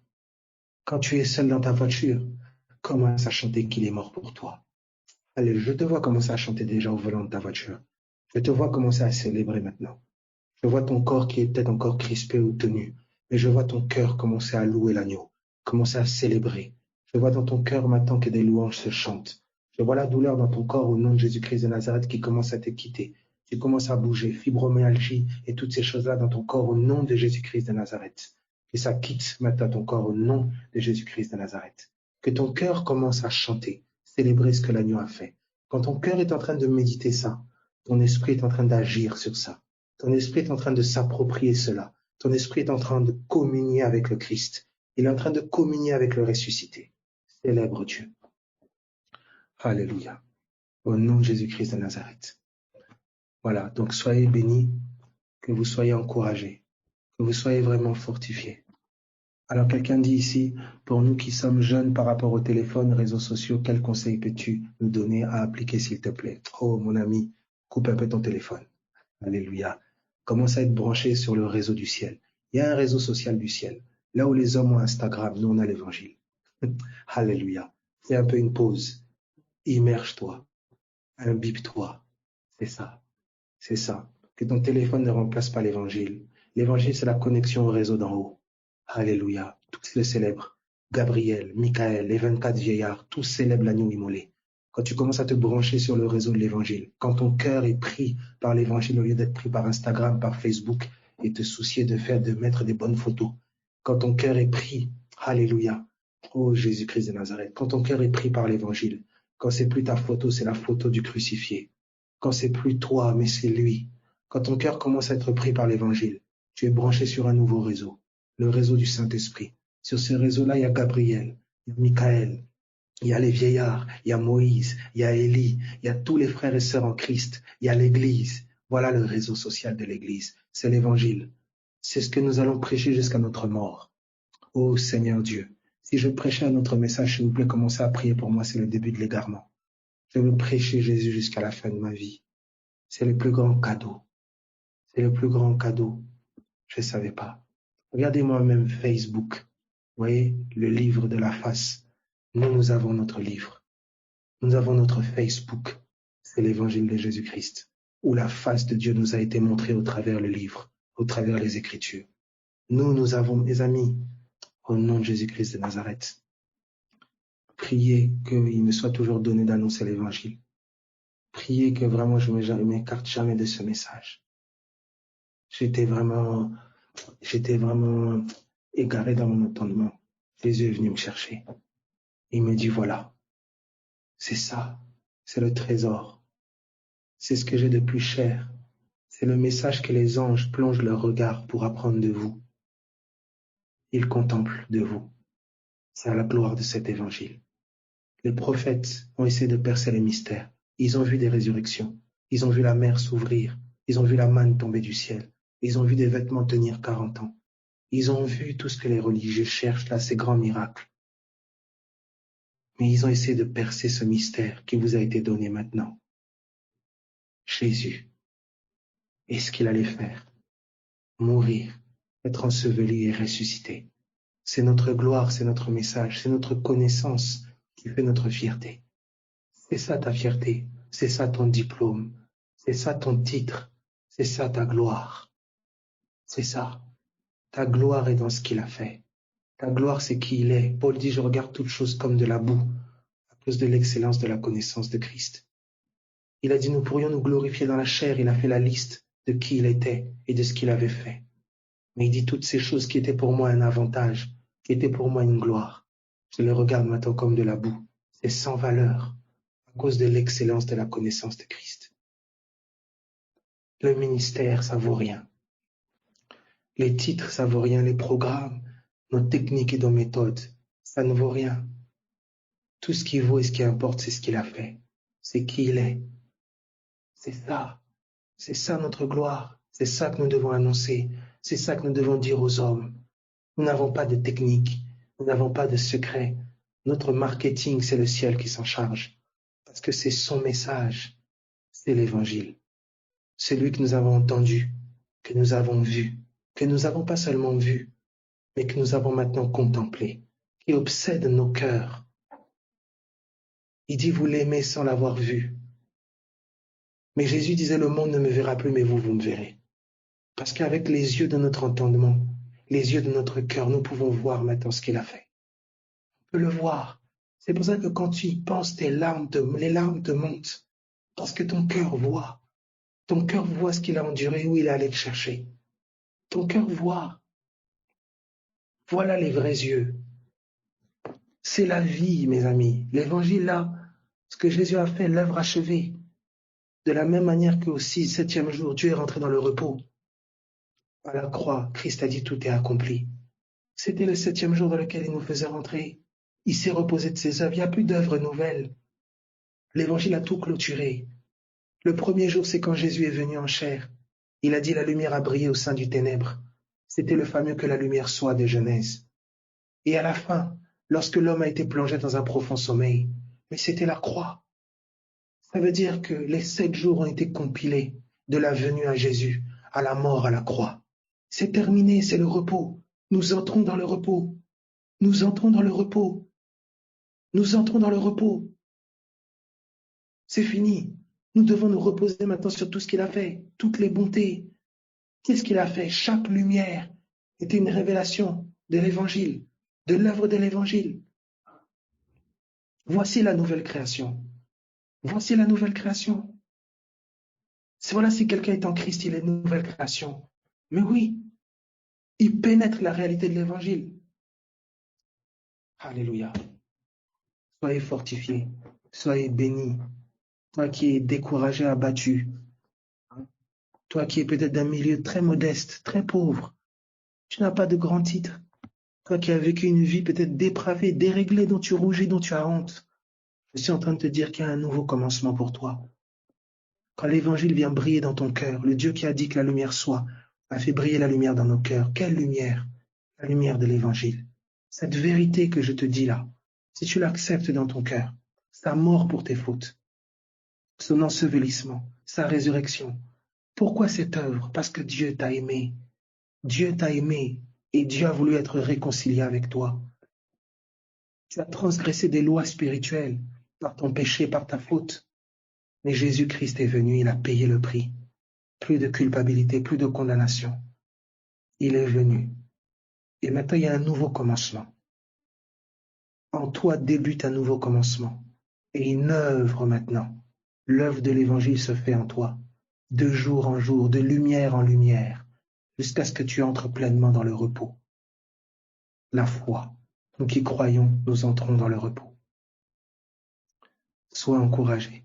Speaker 1: Quand tu es seul dans ta voiture, commence à chanter qu'il est mort pour toi. Allez, je te vois commencer à chanter déjà au volant de ta voiture. Je te vois commencer à célébrer maintenant. Je vois ton corps qui est peut-être encore crispé ou tenu, mais je vois ton cœur commencer à louer l'agneau, commencer à célébrer. Je vois dans ton cœur maintenant que des louanges se chantent. Je vois la douleur dans ton corps au nom de Jésus-Christ de Nazareth qui commence à te quitter. Tu commences à bouger, fibromyalgie et toutes ces choses-là dans ton corps au nom de Jésus-Christ de Nazareth. Que ça quitte maintenant ton corps au nom de Jésus-Christ de Nazareth. Que ton cœur commence à chanter, célébrer ce que l'agneau a fait. Quand ton cœur est en train de méditer ça, ton esprit est en train d'agir sur ça. Ton esprit est en train de s'approprier cela. Ton esprit est en train de communier avec le Christ. Il est en train de communier avec le ressuscité. Célèbre Dieu. Alléluia. Au nom de Jésus-Christ de Nazareth. Voilà, donc soyez bénis, que vous soyez encouragés, que vous soyez vraiment fortifiés. Alors quelqu'un dit ici, pour nous qui sommes jeunes par rapport au téléphone, réseaux sociaux, quel conseil peux-tu nous donner à appliquer s'il te plaît? Oh mon ami, coupe un peu ton téléphone. Alléluia. Commence à être branché sur le réseau du ciel. Il y a un réseau social du ciel. Là où les hommes ont Instagram, nous on a l'évangile. Alléluia. Fais un peu une pause. Immerge-toi. Imbibe-toi. C'est ça. C'est ça. Que ton téléphone ne remplace pas l'évangile. L'évangile, c'est la connexion au réseau d'en haut. Alléluia. Tous le célèbrent. Gabriel, Michael, les 24 vieillards, tous célèbrent l'agneau immolé. Quand tu commences à te brancher sur le réseau de l'évangile, quand ton cœur est pris par l'évangile au lieu d'être pris par Instagram, par Facebook, et te soucier de mettre des bonnes photos. Quand ton cœur est pris, alléluia, oh Jésus-Christ de Nazareth, quand ton cœur est pris par l'évangile, quand c'est plus ta photo, c'est la photo du crucifié. Quand c'est plus toi, mais c'est lui. Quand ton cœur commence à être pris par l'évangile, tu es branché sur un nouveau réseau, le réseau du Saint-Esprit. Sur ce réseau-là, il y a Gabriel, il y a Michael, il y a les vieillards, il y a Moïse, il y a Élie, il y a tous les frères et sœurs en Christ, il y a l'Église. Voilà le réseau social de l'Église, c'est l'Évangile. C'est ce que nous allons prêcher jusqu'à notre mort. Ô Seigneur Dieu, si je prêchais un autre message, s'il vous plaît, commencez à prier pour moi, c'est le début de l'égarement. Je veux prêcher Jésus jusqu'à la fin de ma vie. C'est le plus grand cadeau. C'est le plus grand cadeau. Je ne savais pas. Regardez-moi même Facebook. Vous voyez, le livre de la face. Nous avons notre livre. Nous avons notre Facebook. C'est l'évangile de Jésus-Christ, où la face de Dieu nous a été montrée au travers le livre, au travers les Écritures. Nous avons, mes amis, au nom de Jésus-Christ de Nazareth, priez qu'il me soit toujours donné d'annoncer l'évangile. Priez que vraiment je ne m'écarte jamais de ce message. J'étais vraiment égaré dans mon entendement. Jésus est venu me chercher. Il me dit, voilà, c'est ça, c'est le trésor. C'est ce que j'ai de plus cher. C'est le message que les anges plongent leur regard pour apprendre de vous. Ils contemplent de vous. C'est à la gloire de cet évangile. Les prophètes ont essayé de percer les mystères. Ils ont vu des résurrections. Ils ont vu la mer s'ouvrir. Ils ont vu la manne tomber du ciel. Ils ont vu des vêtements tenir 40 ans. Ils ont vu tout ce que les religieux cherchent là, ces grands miracles. Mais ils ont essayé de percer ce mystère qui vous a été donné maintenant. Jésus. Et ce qu'il allait faire. Mourir, être enseveli et ressuscité. C'est notre gloire, c'est notre message, c'est notre connaissance qui fait notre fierté. C'est ça ta fierté, c'est ça ton diplôme, c'est ça ton titre, c'est ça ta gloire. C'est ça. Ta gloire est dans ce qu'il a fait. Ta gloire, c'est qui il est. Paul dit, je regarde toutes choses comme de la boue, à cause de l'excellence de la connaissance de Christ. Il a dit, nous pourrions nous glorifier dans la chair. Il a fait la liste de qui il était et de ce qu'il avait fait. Mais il dit toutes ces choses qui étaient pour moi un avantage, qui étaient pour moi une gloire. Je les regarde maintenant comme de la boue. C'est sans valeur à cause de l'excellence de la connaissance de Christ. Le ministère, ça vaut rien. Les titres, ça vaut rien. Les programmes, nos techniques et nos méthodes, ça ne vaut rien. Tout ce qui vaut et ce qui importe, c'est ce qu'il a fait. C'est qui il est. C'est ça. C'est ça notre gloire. C'est ça que nous devons annoncer. C'est ça que nous devons dire aux hommes. Nous n'avons pas de technique. Nous n'avons pas de secret. Notre marketing, c'est le ciel qui s'en charge. Parce que c'est son message. C'est l'évangile. Celui que nous avons entendu, que nous avons vu, que nous n'avons pas seulement vu, mais que nous avons maintenant contemplé, qui obsède nos cœurs. Il dit, vous l'aimez sans l'avoir vu. Mais Jésus disait, le monde ne me verra plus, mais vous me verrez. Parce qu'avec les yeux de notre entendement, les yeux de notre cœur, nous pouvons voir maintenant ce qu'il a fait. On peut le voir. C'est pour ça que quand tu y penses, les larmes te montent. Parce que ton cœur voit. Ton cœur voit ce qu'il a enduré, où il est allé le chercher. Ton cœur voit. Voilà les vrais yeux. C'est la vie, mes amis. L'évangile là, ce que Jésus a fait, l'œuvre achevée. De la même manière qu'au 7e jour, Dieu est rentré dans le repos. À la croix, Christ a dit tout est accompli. C'était le 7e jour dans lequel il nous faisait rentrer. Il s'est reposé de ses œuvres. Il n'y a plus d'œuvres nouvelles. L'évangile a tout clôturé. Le premier jour, c'est quand Jésus est venu en chair. Il a dit la lumière a brillé au sein du ténèbre. C'était le fameux que la lumière soit de Genèse. Et à la fin, lorsque l'homme a été plongé dans un profond sommeil, mais c'était la croix. Ça veut dire que les 7 jours ont été compilés de la venue à Jésus, à la mort à la croix. C'est terminé, c'est le repos. Nous entrons dans le repos. Nous entrons dans le repos. Nous entrons dans le repos. C'est fini. Nous devons nous reposer maintenant sur tout ce qu'il a fait, toutes les bontés. Qu'est-ce qu'il a fait? Chaque lumière était une révélation de l'évangile, de l'œuvre de l'évangile. Voici la nouvelle création. Voici la nouvelle création. C'est voilà, si quelqu'un est en Christ, il est une nouvelle création. Mais oui, il pénètre la réalité de l'évangile. Alléluia. Soyez fortifiés, soyez bénis. Toi qui es découragé, abattu, toi qui es peut-être d'un milieu très modeste, très pauvre, tu n'as pas de grand titre. Toi qui as vécu une vie peut-être dépravée, déréglée, dont tu rougis, dont tu as honte. Je suis en train de te dire qu'il y a un nouveau commencement pour toi. Quand l'évangile vient briller dans ton cœur, le Dieu qui a dit que la lumière soit, a fait briller la lumière dans nos cœurs. Quelle lumière? La lumière de l'évangile. Cette vérité que je te dis là, si tu l'acceptes dans ton cœur, sa mort pour tes fautes, son ensevelissement, sa résurrection. Pourquoi cette œuvre? Parce que Dieu t'a aimé. Dieu t'a aimé et Dieu a voulu être réconcilié avec toi. Tu as transgressé des lois spirituelles par ton péché, par ta faute. Mais Jésus-Christ est venu, il a payé le prix. Plus de culpabilité, plus de condamnation. Il est venu. Et maintenant, il y a un nouveau commencement. En toi débute un nouveau commencement. Et une œuvre maintenant. L'œuvre de l'Évangile se fait en toi. De jour en jour, de lumière en lumière, jusqu'à ce que tu entres pleinement dans le repos. La foi. Nous qui croyons, nous entrons dans le repos. Sois encouragé.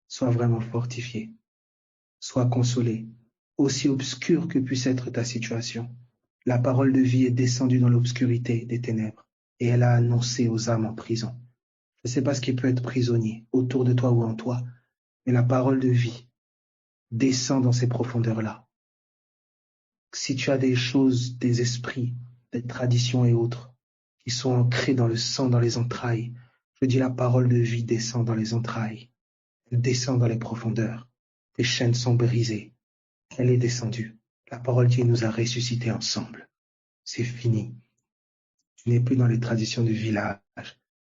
Speaker 1: Sois vraiment fortifié. Sois consolé. Aussi obscure que puisse être ta situation, la parole de vie est descendue dans l'obscurité des ténèbres et elle a annoncé aux âmes en prison. Je ne sais pas ce qui peut être prisonnier autour de toi ou en toi, mais la parole de vie descend dans ces profondeurs-là. Si tu as des choses, des esprits, des traditions et autres qui sont ancrés dans le sang, dans les entrailles, je dis la parole de vie descend dans les entrailles, elle descend dans les profondeurs. Tes chaînes sont brisées, elle est descendue. La parole dit nous a ressuscités ensemble. C'est fini. Tu n'es plus dans les traditions du village.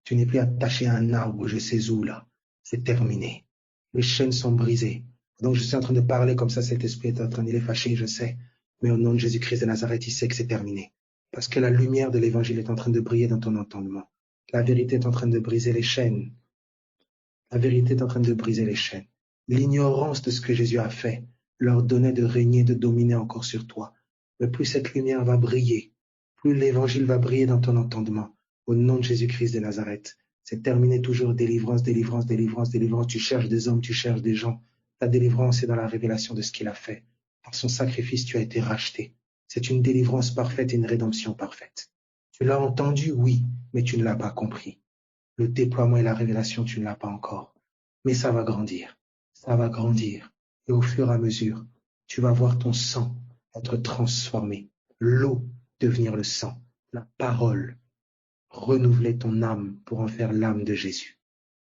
Speaker 1: Tu n'es plus attaché à un arbre, je sais où là. C'est terminé. Les chaînes sont brisées. Donc je suis en train de parler comme ça, cet esprit est en train d'être fâché, je sais. Mais au nom de Jésus-Christ de Nazareth, il sait que c'est terminé. Parce que la lumière de l'évangile est en train de briller dans ton entendement. La vérité est en train de briser les chaînes. La vérité est en train de briser les chaînes. L'ignorance de ce que Jésus a fait leur donnait de régner, de dominer encore sur toi. Mais plus cette lumière va briller, plus l'évangile va briller dans ton entendement. Au nom de Jésus-Christ de Nazareth, c'est terminé toujours délivrance, délivrance, délivrance, délivrance. Tu cherches des hommes, tu cherches des gens. Ta délivrance est dans la révélation de ce qu'il a fait. Par son sacrifice, tu as été racheté. C'est une délivrance parfaite et une rédemption parfaite. Tu l'as entendu, oui, mais tu ne l'as pas compris. Le déploiement et la révélation, tu ne l'as pas encore. Mais ça va grandir. Ça va grandir. Et au fur et à mesure, tu vas voir ton sang être transformé. L'eau devenir le sang. La parole renouveler ton âme pour en faire l'âme de Jésus.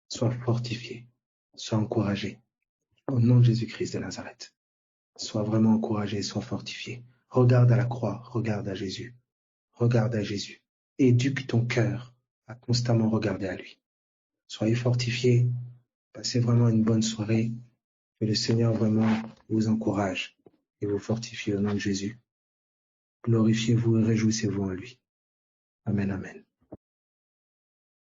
Speaker 1: Sois fortifié. Sois encouragé. Au nom de Jésus-Christ de Nazareth. Sois vraiment encouragé, sois fortifié. Regarde à la croix, regarde à Jésus. Regarde à Jésus. Éduque ton cœur à constamment regarder à lui. Soyez fortifiés. Passez vraiment une bonne soirée. Que le Seigneur vraiment vous encourage et vous fortifie au nom de Jésus. Glorifiez-vous et réjouissez-vous en lui. Amen, amen.